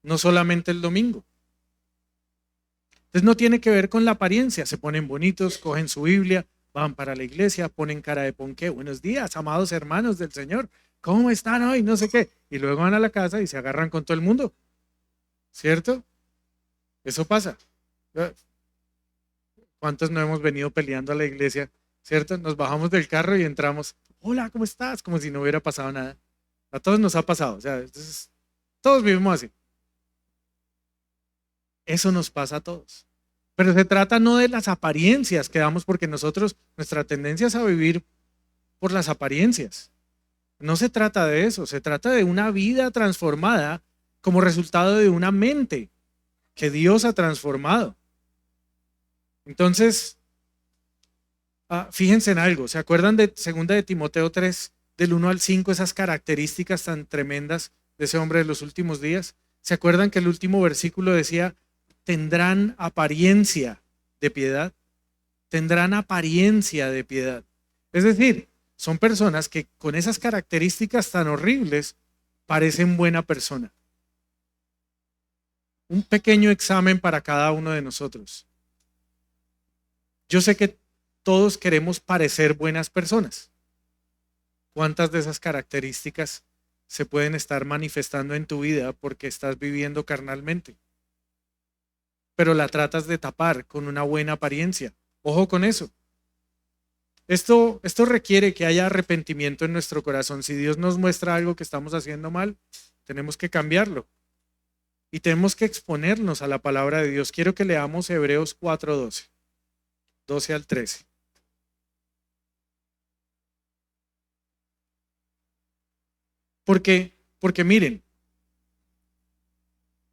no solamente el domingo. Entonces no tiene que ver con la apariencia. Se ponen bonitos, cogen su Biblia, van para la iglesia, ponen cara de ponqué. Buenos días, amados hermanos del Señor. ¿cómo están hoy? No sé qué. Y luego van a la casa y se agarran con todo el mundo, ¿cierto? Eso pasa. ¿Cuántos no hemos venido peleando a la iglesia, ¿cierto? Nos bajamos del carro y entramos, hola, ¿cómo estás? Como si no hubiera pasado nada. A todos nos ha pasado, o sea, entonces, todos vivimos así. Eso nos pasa a todos. Pero se trata no de las apariencias que damos, porque nosotros, nuestra tendencia es a vivir por las apariencias. No se trata de eso, se trata de una vida transformada como resultado de una mente que Dios ha transformado. Entonces, fíjense en algo, ¿se acuerdan de 2 de Timoteo 3, del 1 al 5, esas características tan tremendas de ese hombre de los últimos días? ¿Se acuerdan que el último versículo decía, tendrán apariencia de piedad? Tendrán apariencia de piedad. Es decir, son personas que con esas características tan horribles parecen buena persona. Un pequeño examen para cada uno de nosotros. Yo sé que todos queremos parecer buenas personas. ¿Cuántas de esas características se pueden estar manifestando en tu vida porque estás viviendo carnalmente? Pero la tratas de tapar con una buena apariencia. Ojo con eso. Esto requiere que haya arrepentimiento en nuestro corazón. Si Dios nos muestra algo que estamos haciendo mal, tenemos que cambiarlo. Y tenemos que exponernos a la palabra de Dios. Quiero que leamos Hebreos 4:12, 12 al 13. Porque miren,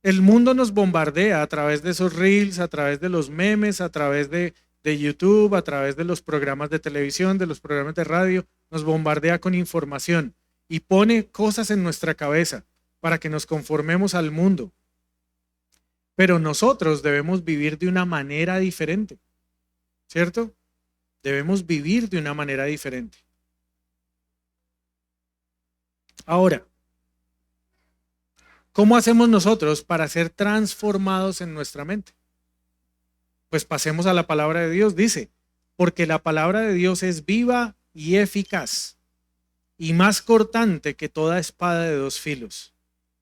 el mundo nos bombardea a través de esos reels, a través de los memes, a través de YouTube, a través de los programas de televisión, de los programas de radio, nos bombardea con información y pone cosas en nuestra cabeza para que nos conformemos al mundo. Pero nosotros debemos vivir de una manera diferente, ¿cierto? Debemos vivir de una manera diferente. Ahora, ¿cómo hacemos nosotros para ser transformados en nuestra mente? Pues pasemos a la palabra de Dios. Dice, porque la palabra de Dios es viva y eficaz y más cortante que toda espada de 2 filos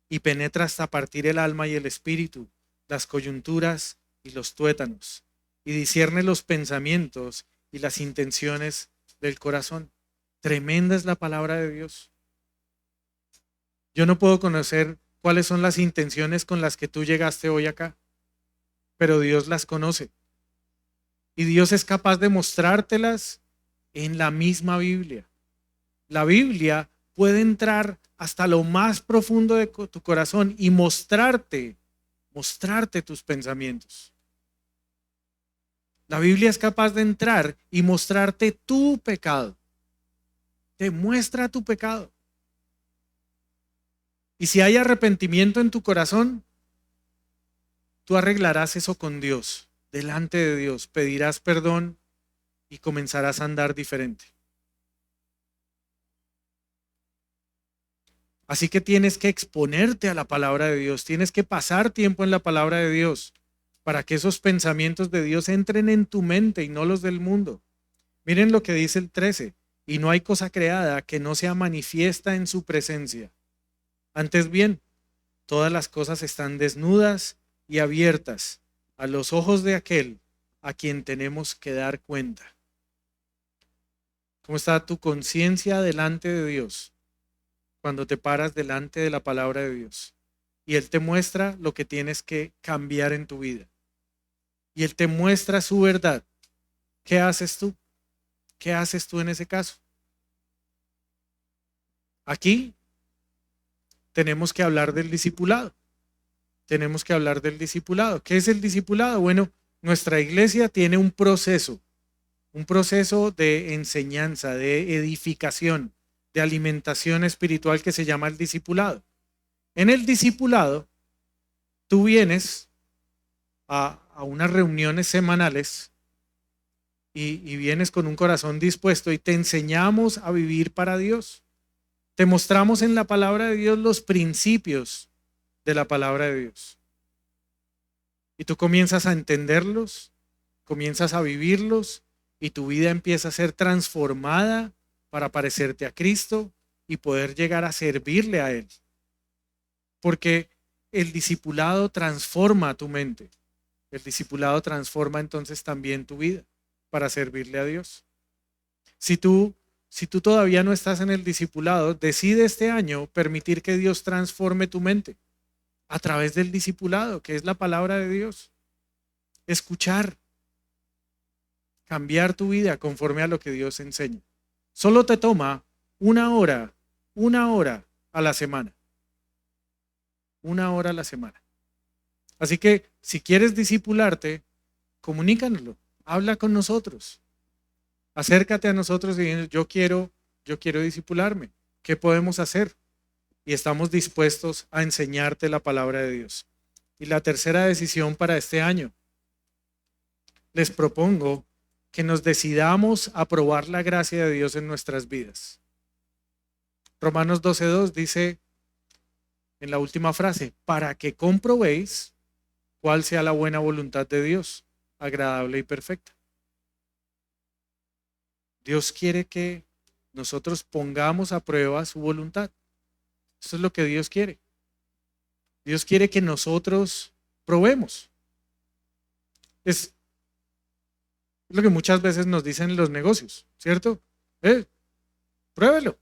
y penetra hasta partir el alma y el espíritu, las coyunturas y los tuétanos, y discierne los pensamientos y las intenciones del corazón. Tremenda es la palabra de Dios. Yo no puedo conocer cuáles son las intenciones con las que tú llegaste hoy acá, pero Dios las conoce. Y Dios es capaz de mostrártelas en la misma Biblia. La Biblia puede entrar hasta lo más profundo de tu corazón y mostrarte tus pensamientos. La Biblia es capaz de entrar y mostrarte tu pecado. Te muestra tu pecado. Y si hay arrepentimiento en tu corazón, tú arreglarás eso con Dios, delante de Dios, pedirás perdón y comenzarás a andar diferente. Así que tienes que exponerte a la palabra de Dios, tienes que pasar tiempo en la palabra de Dios para que esos pensamientos de Dios entren en tu mente y no los del mundo. Miren lo que dice el 13, y no hay cosa creada que no sea manifiesta en su presencia. Antes bien, todas las cosas están desnudas y abiertas a los ojos de aquel a quien tenemos que dar cuenta. ¿Cómo está tu conciencia delante de Dios cuando te paras delante de la palabra de Dios? Y Él te muestra lo que tienes que cambiar en tu vida. Y Él te muestra su verdad. ¿Qué haces tú? ¿Qué haces tú en ese caso? Aquí tenemos que hablar del discipulado. Tenemos que hablar del discipulado. ¿Qué es el discipulado? Bueno, nuestra iglesia tiene un proceso de enseñanza, de edificación, de alimentación espiritual que se llama el discipulado. En el discipulado, tú vienes a unas reuniones semanales y vienes con un corazón dispuesto y te enseñamos a vivir para Dios. Te mostramos en la palabra de Dios los principios de la palabra de Dios. Y tú comienzas a entenderlos, comienzas a vivirlos y tu vida empieza a ser transformada para parecerte a Cristo y poder llegar a servirle a Él. Porque el discipulado transforma tu mente. El discipulado transforma entonces también tu vida para servirle a Dios. Si tú todavía no estás en el discipulado, decide este año permitir que Dios transforme tu mente a través del discipulado, que es la palabra de Dios. Escuchar, cambiar tu vida conforme a lo que Dios enseña. Solo te toma una hora a la semana. Una hora a la semana. Así que si quieres discipularte, comunícanoslo, habla con nosotros. Acércate a nosotros y dinos, yo quiero discipularme. ¿Qué podemos hacer? Y estamos dispuestos a enseñarte la palabra de Dios. Y la tercera decisión para este año. Les propongo que nos decidamos a probar la gracia de Dios en nuestras vidas. Romanos 12:2 dice en la última frase, para que comprobéis cuál sea la buena voluntad de Dios, agradable y perfecta. Dios quiere que nosotros pongamos a prueba su voluntad. Eso es lo que Dios quiere. Dios quiere que nosotros probemos. Es lo que muchas veces nos dicen en los negocios, ¿cierto? Pruébelo.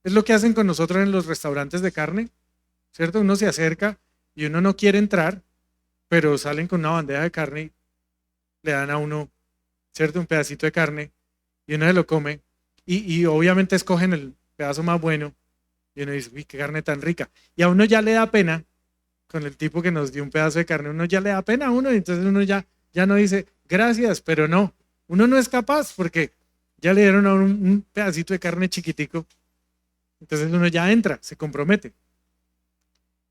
Es lo que hacen con nosotros en los restaurantes de carne, ¿cierto? Uno se acerca y uno no quiere entrar, pero salen con una bandeja de carne y le dan a uno, ¿cierto? Un pedacito de carne y uno se lo come y obviamente escogen el pedazo más bueno y uno dice, uy, qué carne tan rica. Y a uno ya le da pena con el tipo que nos dio un pedazo de carne, uno ya le da pena a uno y entonces uno ya no dice gracias, pero no, uno no es capaz porque ya le dieron a uno un pedacito de carne chiquitico, entonces uno ya entra, se compromete.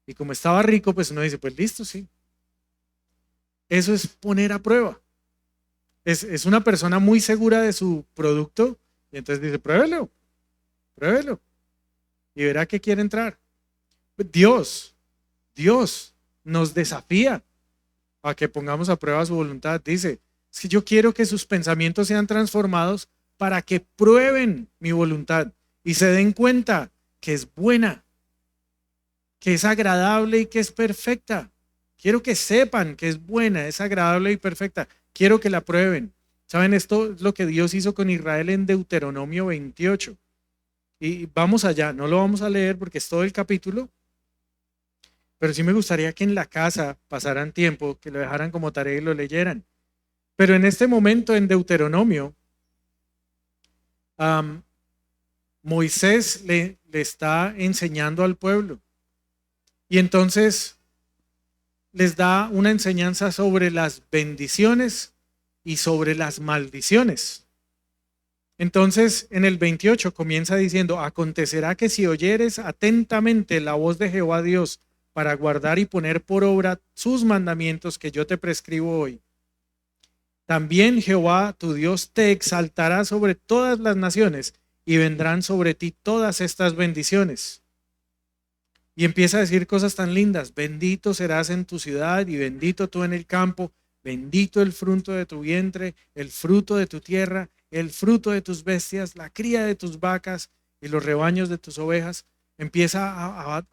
Y como estaba rico, pues uno dice, pues listo, sí. Eso es poner a prueba. Es una persona muy segura de su producto y entonces dice, pruébelo y verá que quiere entrar. Dios nos desafía a que pongamos a prueba su voluntad. Dice, es que yo quiero que sus pensamientos sean transformados para que prueben mi voluntad y se den cuenta que es buena, que es agradable y que es perfecta. Quiero que sepan que es buena, es agradable y perfecta. Quiero que la prueben. ¿Saben? Esto es lo que Dios hizo con Israel en Deuteronomio 28. Y vamos allá, no lo vamos a leer porque es todo el capítulo, pero sí me gustaría que en la casa pasaran tiempo, que lo dejaran como tarea y lo leyeran. Pero en este momento en Deuteronomio, Moisés le está enseñando al pueblo. Y entonces les da una enseñanza sobre las bendiciones y sobre las maldiciones. Entonces, en el 28 comienza diciendo, acontecerá que si oyeres atentamente la voz de Jehová Dios para guardar y poner por obra sus mandamientos que yo te prescribo hoy, también Jehová tu Dios te exaltará sobre todas las naciones y vendrán sobre ti todas estas bendiciones. Y empieza a decir cosas tan lindas, bendito serás en tu ciudad y bendito tú en el campo, bendito el fruto de tu vientre, el fruto de tu tierra, el fruto de tus bestias, la cría de tus vacas y los rebaños de tus ovejas. Empieza a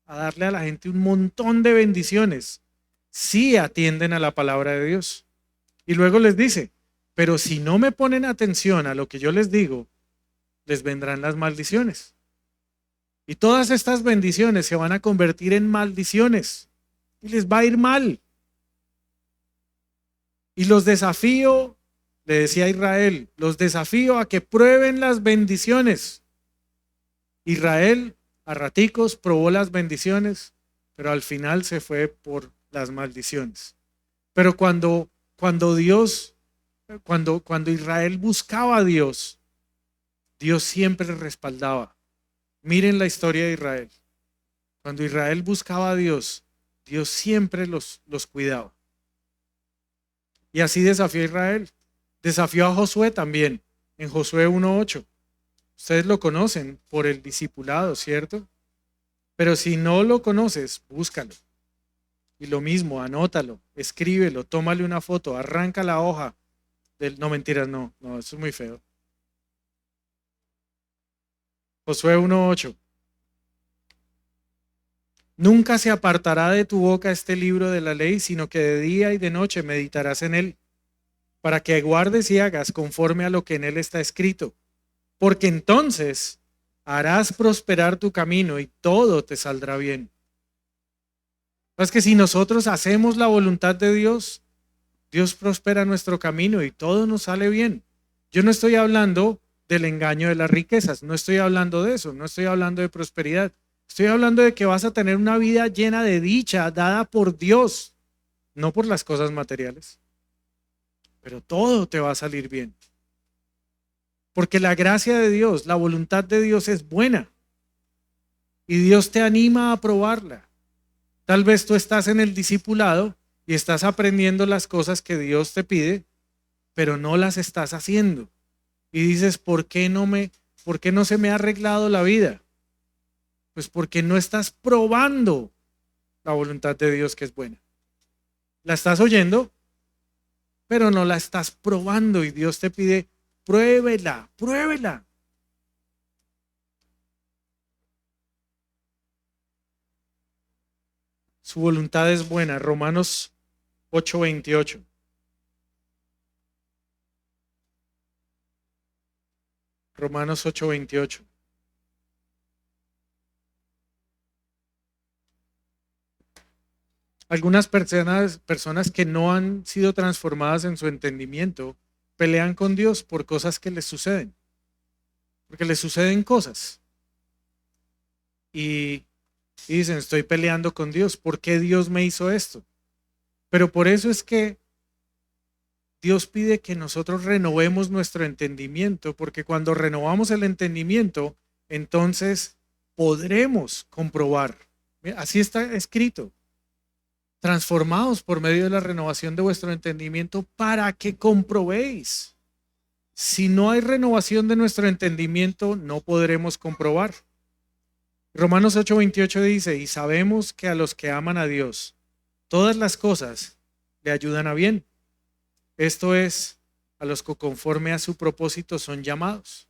darle a la gente un montón de bendiciones si atienden a la palabra de Dios. Y luego les dice, pero si no me ponen atención a lo que yo les digo, les vendrán las maldiciones. Y todas estas bendiciones se van a convertir en maldiciones y les va a ir mal. Y los desafío, le decía a Israel, los desafío a que prueben las bendiciones. Israel a raticos probó las bendiciones, pero al final se fue por las maldiciones. Pero cuando Israel buscaba a Dios, Dios siempre respaldaba. Miren la historia de Israel. Cuando Israel buscaba a Dios, Dios siempre los cuidaba. Y así desafió a Israel. Desafió a Josué también, en Josué 1:8. Ustedes lo conocen por el discipulado, ¿cierto? Pero si no lo conoces, búscalo. Y lo mismo, anótalo, escríbelo, tómale una foto, arranca la hoja. No, mentiras, no, eso es muy feo. Josué 1:8. Nunca se apartará de tu boca este libro de la ley, sino que de día y de noche meditarás en él, para que guardes y hagas conforme a lo que en él está escrito, porque entonces harás prosperar tu camino y todo te saldrá bien. Es que si nosotros hacemos la voluntad de Dios, Dios prospera nuestro camino y todo nos sale bien. Yo no estoy hablando del engaño de las riquezas, no estoy hablando de eso, no estoy hablando de prosperidad. Estoy hablando de que vas a tener una vida llena de dicha dada por Dios, no por las cosas materiales. Pero todo te va a salir bien. Porque la gracia de Dios, la voluntad de Dios es buena. Y Dios te anima a probarla. Tal vez tú estás en el discipulado y estás aprendiendo las cosas que Dios te pide, pero no las estás haciendo. Y dices, ¿por qué no se me ha arreglado la vida? Pues porque no estás probando la voluntad de Dios que es buena. La estás oyendo, pero no la estás probando y Dios te pide, pruébela, pruébela. Su voluntad es buena. Romanos 8:28. Romanos 8:28. Algunas personas que no han sido transformadas en su entendimiento pelean con Dios por cosas que les suceden. Porque les suceden cosas. Y dicen, estoy peleando con Dios. ¿Por qué Dios me hizo esto? Pero por eso es que Dios pide que nosotros renovemos nuestro entendimiento, porque cuando renovamos el entendimiento, entonces podremos comprobar. Así está escrito. Transformados por medio de la renovación de vuestro entendimiento para que comprobéis. Si no hay renovación de nuestro entendimiento, no podremos comprobar. Romanos 8:28 dice, y sabemos que a los que aman a Dios, todas las cosas le ayudan a bien. Esto es, a los que conforme a su propósito son llamados.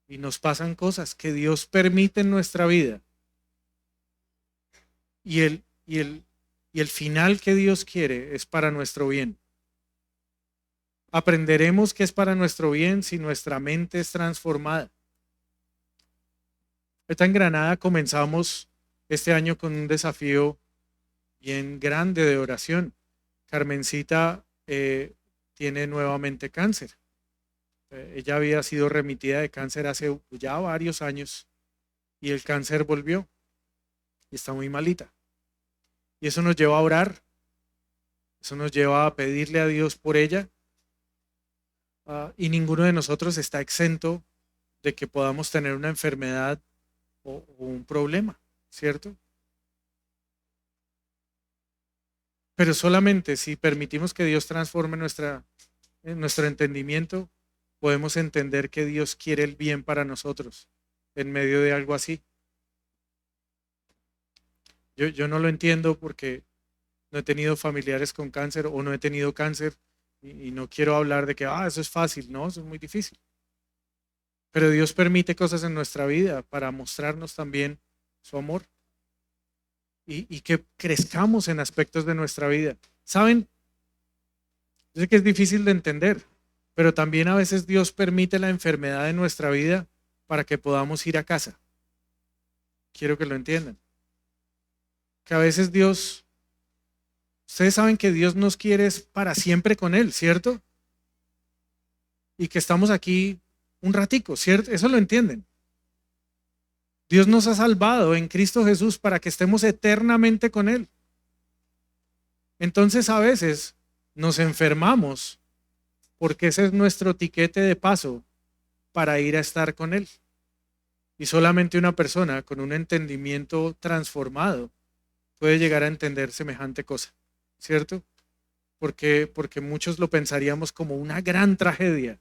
Y nos pasan cosas que Dios permite en nuestra vida. Y el final que Dios quiere es para nuestro bien. Aprenderemos que es para nuestro bien si nuestra mente es transformada. Esta en Granada comenzamos este año con un desafío bien grande de oración. Carmencita tiene nuevamente cáncer. Ella había sido remitida de cáncer hace ya varios años y el cáncer volvió y está muy malita. Y eso nos lleva a orar, eso nos lleva a pedirle a Dios por ella. Y ninguno de nosotros está exento de que podamos tener una enfermedad o un problema, ¿cierto? Pero solamente si permitimos que Dios transforme nuestro entendimiento, podemos entender que Dios quiere el bien para nosotros en medio de algo así. Yo no lo entiendo porque no he tenido familiares con cáncer o no he tenido cáncer y no quiero hablar de que eso es fácil, no, eso es muy difícil. Pero Dios permite cosas en nuestra vida para mostrarnos también su amor y que crezcamos en aspectos de nuestra vida. ¿Saben? Yo sé que es difícil de entender, pero también a veces Dios permite la enfermedad en nuestra vida para que podamos ir a casa. Quiero que lo entiendan. Que a veces ustedes saben que Dios nos quiere para siempre con Él, ¿cierto? Y que estamos aquí un ratico, ¿cierto? Eso lo entienden. Dios nos ha salvado en Cristo Jesús para que estemos eternamente con Él. Entonces a veces nos enfermamos porque ese es nuestro tiquete de paso para ir a estar con Él. Y solamente una persona con un entendimiento transformado puede llegar a entender semejante cosa, ¿cierto? Porque muchos lo pensaríamos como una gran tragedia.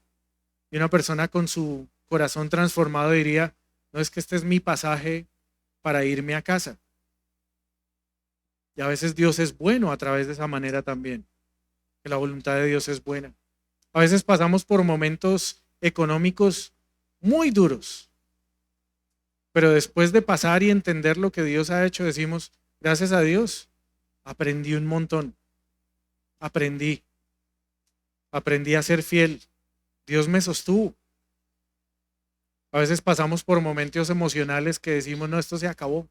Y una persona con su corazón transformado diría, no, es que este es mi pasaje para irme a casa. Y a veces Dios es bueno a través de esa manera también, que la voluntad de Dios es buena. A veces pasamos por momentos económicos muy duros Pero después de pasar y entender lo que Dios ha hecho, decimos, gracias a Dios, aprendí un montón. Aprendí a ser fiel. Dios me sostuvo. A veces pasamos por momentos emocionales que decimos, no, esto se acabó.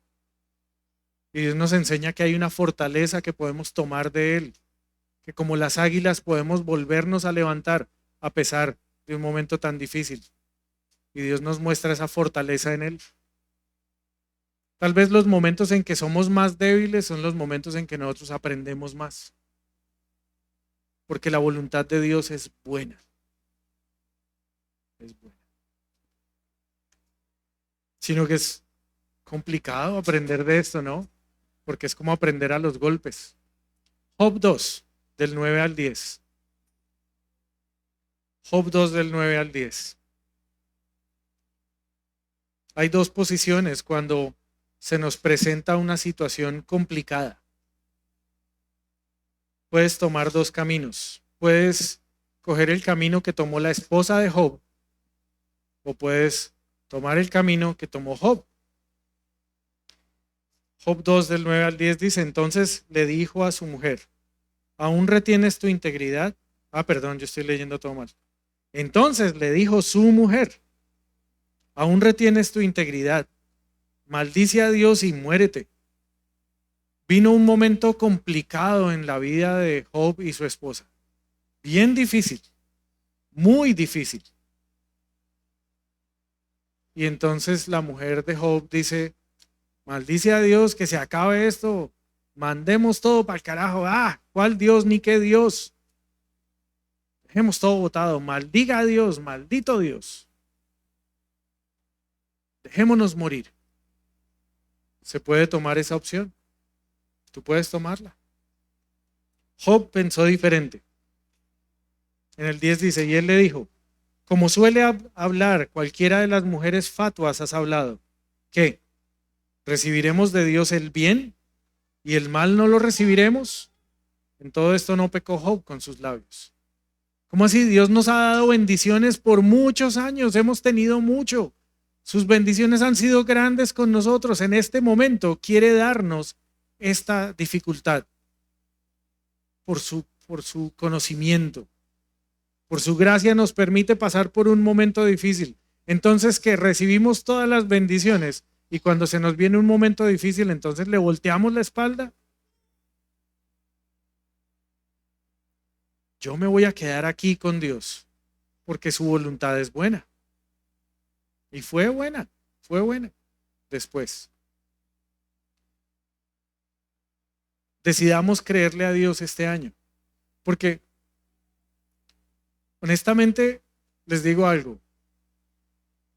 Y Dios nos enseña que hay una fortaleza que podemos tomar de Él, que como las águilas podemos volvernos a levantar a pesar de un momento tan difícil. Y Dios nos muestra esa fortaleza en Él. Tal vez los momentos en que somos más débiles son los momentos en que nosotros aprendemos más. Porque la voluntad de Dios es buena. Es buena. Sino que es complicado aprender de esto, ¿no? Porque es como aprender a los golpes. Job 2, del 9 al 10. Job 2, del 9 al 10. Hay dos posiciones cuando se nos presenta una situación complicada. Puedes tomar dos caminos. Puedes coger el camino que tomó la esposa de Job o puedes tomar el camino que tomó Job. Job 2 del 9 al 10 dice, entonces le dijo a su mujer, ¿aún retienes tu integridad? Perdón, yo estoy leyendo todo mal. Entonces le dijo su mujer, ¿aún retienes tu integridad? Maldice a Dios y muérete. Vino un momento complicado en la vida de Job y su esposa. Bien difícil, muy difícil. Y entonces la mujer de Job dice, maldice a Dios, que se acabe esto, mandemos todo para el carajo. ¿Cuál Dios ni qué Dios? Dejemos todo botado, maldiga a Dios, maldito Dios. Dejémonos morir. ¿Se puede tomar esa opción? Tú puedes tomarla. Job pensó diferente. En el 10 dice, y él le dijo, como suele hablar cualquiera de las mujeres fatuas has hablado, ¿qué? ¿Recibiremos de Dios el bien y el mal no lo recibiremos? En todo esto no pecó Job con sus labios. ¿Cómo así? Dios nos ha dado bendiciones por muchos años, hemos tenido mucho. Sus bendiciones han sido grandes con nosotros. En este momento quiere darnos esta dificultad por su conocimiento. Por su gracia nos permite pasar por un momento difícil. Entonces que recibimos todas las bendiciones y cuando se nos viene un momento difícil, entonces le volteamos la espalda. Yo me voy a quedar aquí con Dios porque su voluntad es buena. Y fue buena después. Decidamos creerle a Dios este año. Porque, honestamente, les digo algo.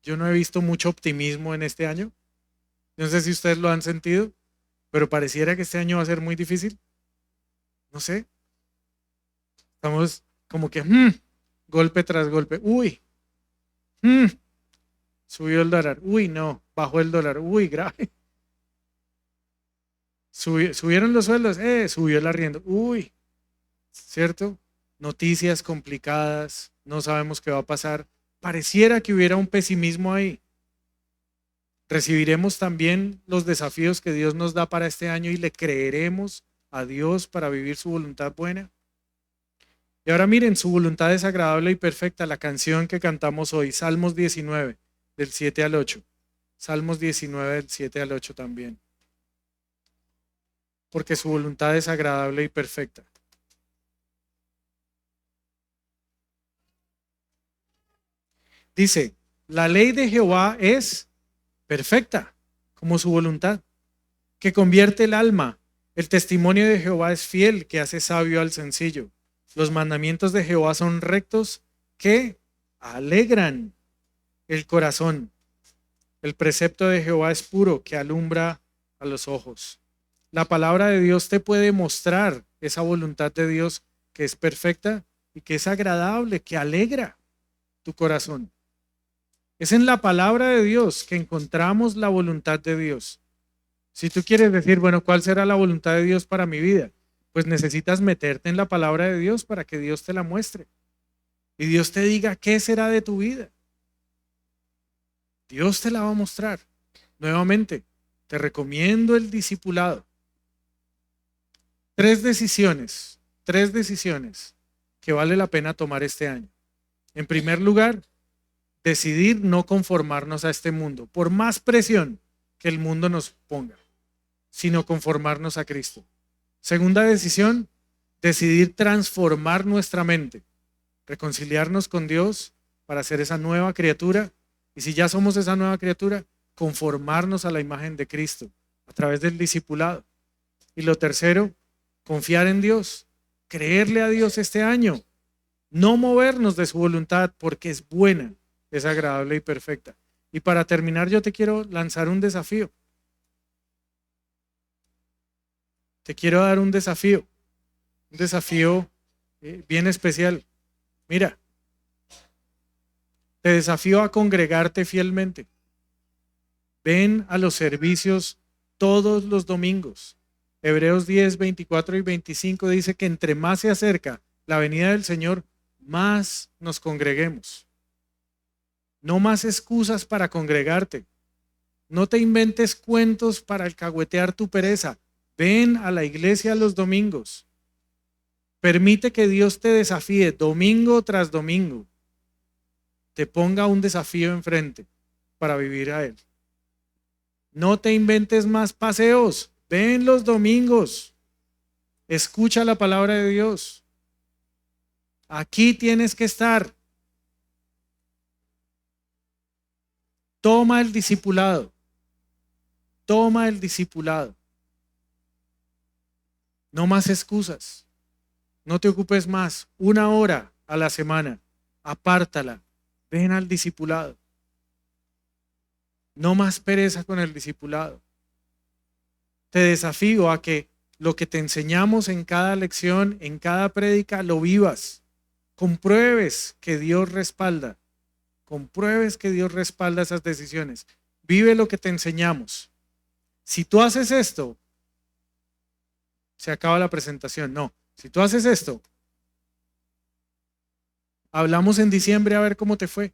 Yo no he visto mucho optimismo en este año. No sé si ustedes lo han sentido, pero pareciera que este año va a ser muy difícil. No sé. Estamos como que, golpe tras golpe. Uy, subió el dólar. Uy, no, bajó el dólar. Uy, grave. Subieron los sueldos. Subió el arriendo. Uy, ¿cierto? Noticias complicadas. No sabemos qué va a pasar. Pareciera que hubiera un pesimismo ahí. Recibiremos también los desafíos que Dios nos da para este año y le creeremos a Dios para vivir su voluntad buena. Y ahora miren, su voluntad es agradable y perfecta, la canción que cantamos hoy, Salmos 19, del 7 al 8. Salmos 19, del 7 al 8 también. Porque su voluntad es agradable y perfecta. Dice, la ley de Jehová es perfecta, como su voluntad, que convierte el alma. El testimonio de Jehová es fiel, que hace sabio al sencillo. Los mandamientos de Jehová son rectos, que alegran el corazón. El precepto de Jehová es puro, que alumbra a los ojos. La palabra de Dios te puede mostrar esa voluntad de Dios que es perfecta y que es agradable, que alegra tu corazón. Es en la palabra de Dios que encontramos la voluntad de Dios. Si tú quieres decir, bueno, ¿cuál será la voluntad de Dios para mi vida? Pues necesitas meterte en la palabra de Dios para que Dios te la muestre. Y Dios te diga qué será de tu vida. Dios te la va a mostrar. Nuevamente, te recomiendo el discipulado. Tres decisiones que vale la pena tomar este año. En primer lugar, decidir no conformarnos a este mundo, por más presión que el mundo nos ponga, sino conformarnos a Cristo. Segunda decisión, decidir transformar nuestra mente, reconciliarnos con Dios para ser esa nueva criatura. Y si ya somos esa nueva criatura, conformarnos a la imagen de Cristo a través del discipulado. Y lo tercero, confiar en Dios, creerle a Dios este año, no movernos de su voluntad porque es buena, es agradable y perfecta. Y para terminar, yo te quiero lanzar un desafío. Te quiero dar un desafío bien especial. Mira, te desafío a congregarte fielmente. Ven a los servicios todos los domingos. Hebreos 10, 24 y 25 dice que entre más se acerca la venida del Señor, más nos congreguemos. No más excusas para congregarte. No te inventes cuentos para alcahuetear tu pereza. Ven a la iglesia los domingos. Permite que Dios te desafíe domingo tras domingo. Te ponga un desafío enfrente para vivir a Él. No te inventes más paseos. Ven los domingos. Escucha la palabra de Dios. Aquí tienes que estar. Toma el discipulado. Toma el discipulado. No más excusas. No te ocupes más. 1 hora a la semana. Apártala. Ven al discipulado. No más pereza con el discipulado. Te desafío a que lo que te enseñamos en cada lección, en cada prédica, lo vivas. Compruebes que Dios respalda. Compruebes que Dios respalda esas decisiones. Vive lo que te enseñamos. Si tú haces esto, se acaba la presentación. No, si tú haces esto, hablamos en diciembre a ver cómo te fue.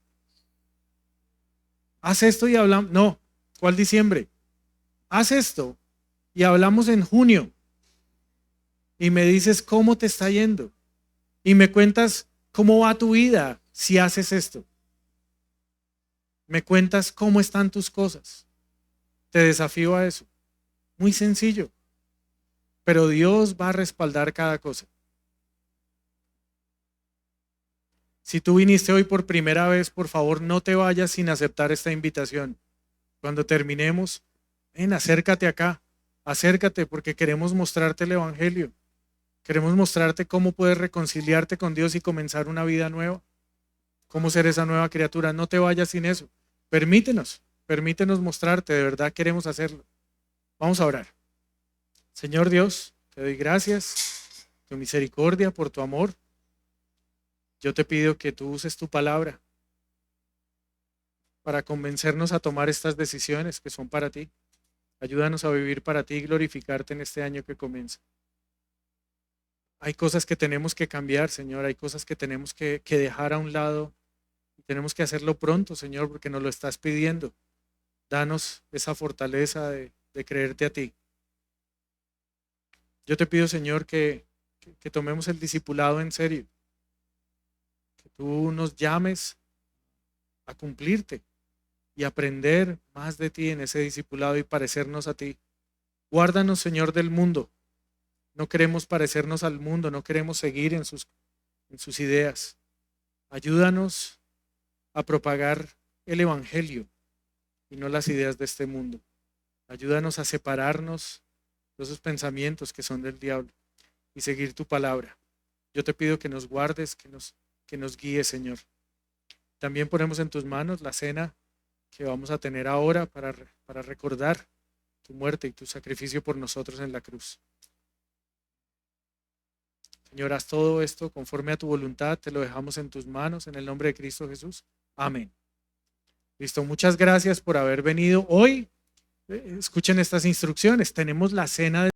Haz esto y hablamos. No, ¿cuál diciembre? Haz esto y hablamos en junio. Y me dices cómo te está yendo. Y me cuentas cómo va tu vida si haces esto. Me cuentas cómo están tus cosas. Te desafío a eso. Muy sencillo. Pero Dios va a respaldar cada cosa. Si tú viniste hoy por primera vez, por favor, no te vayas sin aceptar esta invitación. Cuando terminemos, ven, acércate acá. Acércate porque queremos mostrarte el Evangelio. Queremos mostrarte cómo puedes reconciliarte con Dios y comenzar una vida nueva. Cómo ser esa nueva criatura. No te vayas sin eso. Permítenos mostrarte. De verdad queremos hacerlo. Vamos a orar. Señor Dios, te doy gracias, tu misericordia, por tu amor. Yo te pido que tú uses tu palabra para convencernos a tomar estas decisiones que son para ti. Ayúdanos a vivir para ti y glorificarte en este año que comienza. Hay cosas que tenemos que cambiar, Señor. Hay cosas que tenemos que dejar a un lado. Tenemos que hacerlo pronto, Señor, porque nos lo estás pidiendo. Danos esa fortaleza de creerte a ti. Yo te pido, Señor, que tomemos el discipulado en serio. Que tú nos llames a cumplirte y aprender más de ti en ese discipulado y parecernos a ti. Guárdanos, Señor, del mundo. No queremos parecernos al mundo, no queremos seguir en sus ideas. Ayúdanos a propagar el Evangelio y no las ideas de este mundo. Ayúdanos a separarnos de esos pensamientos que son del diablo y seguir tu palabra. Yo te pido que nos guardes, que nos guíes, Señor. También ponemos en tus manos la cena que vamos a tener ahora para recordar tu muerte y tu sacrificio por nosotros en la cruz. Señor, haz todo esto conforme a tu voluntad, te lo dejamos en tus manos, en el nombre de Cristo Jesús. Amén. Listo, muchas gracias por haber venido hoy. Escuchen estas instrucciones. Tenemos la cena de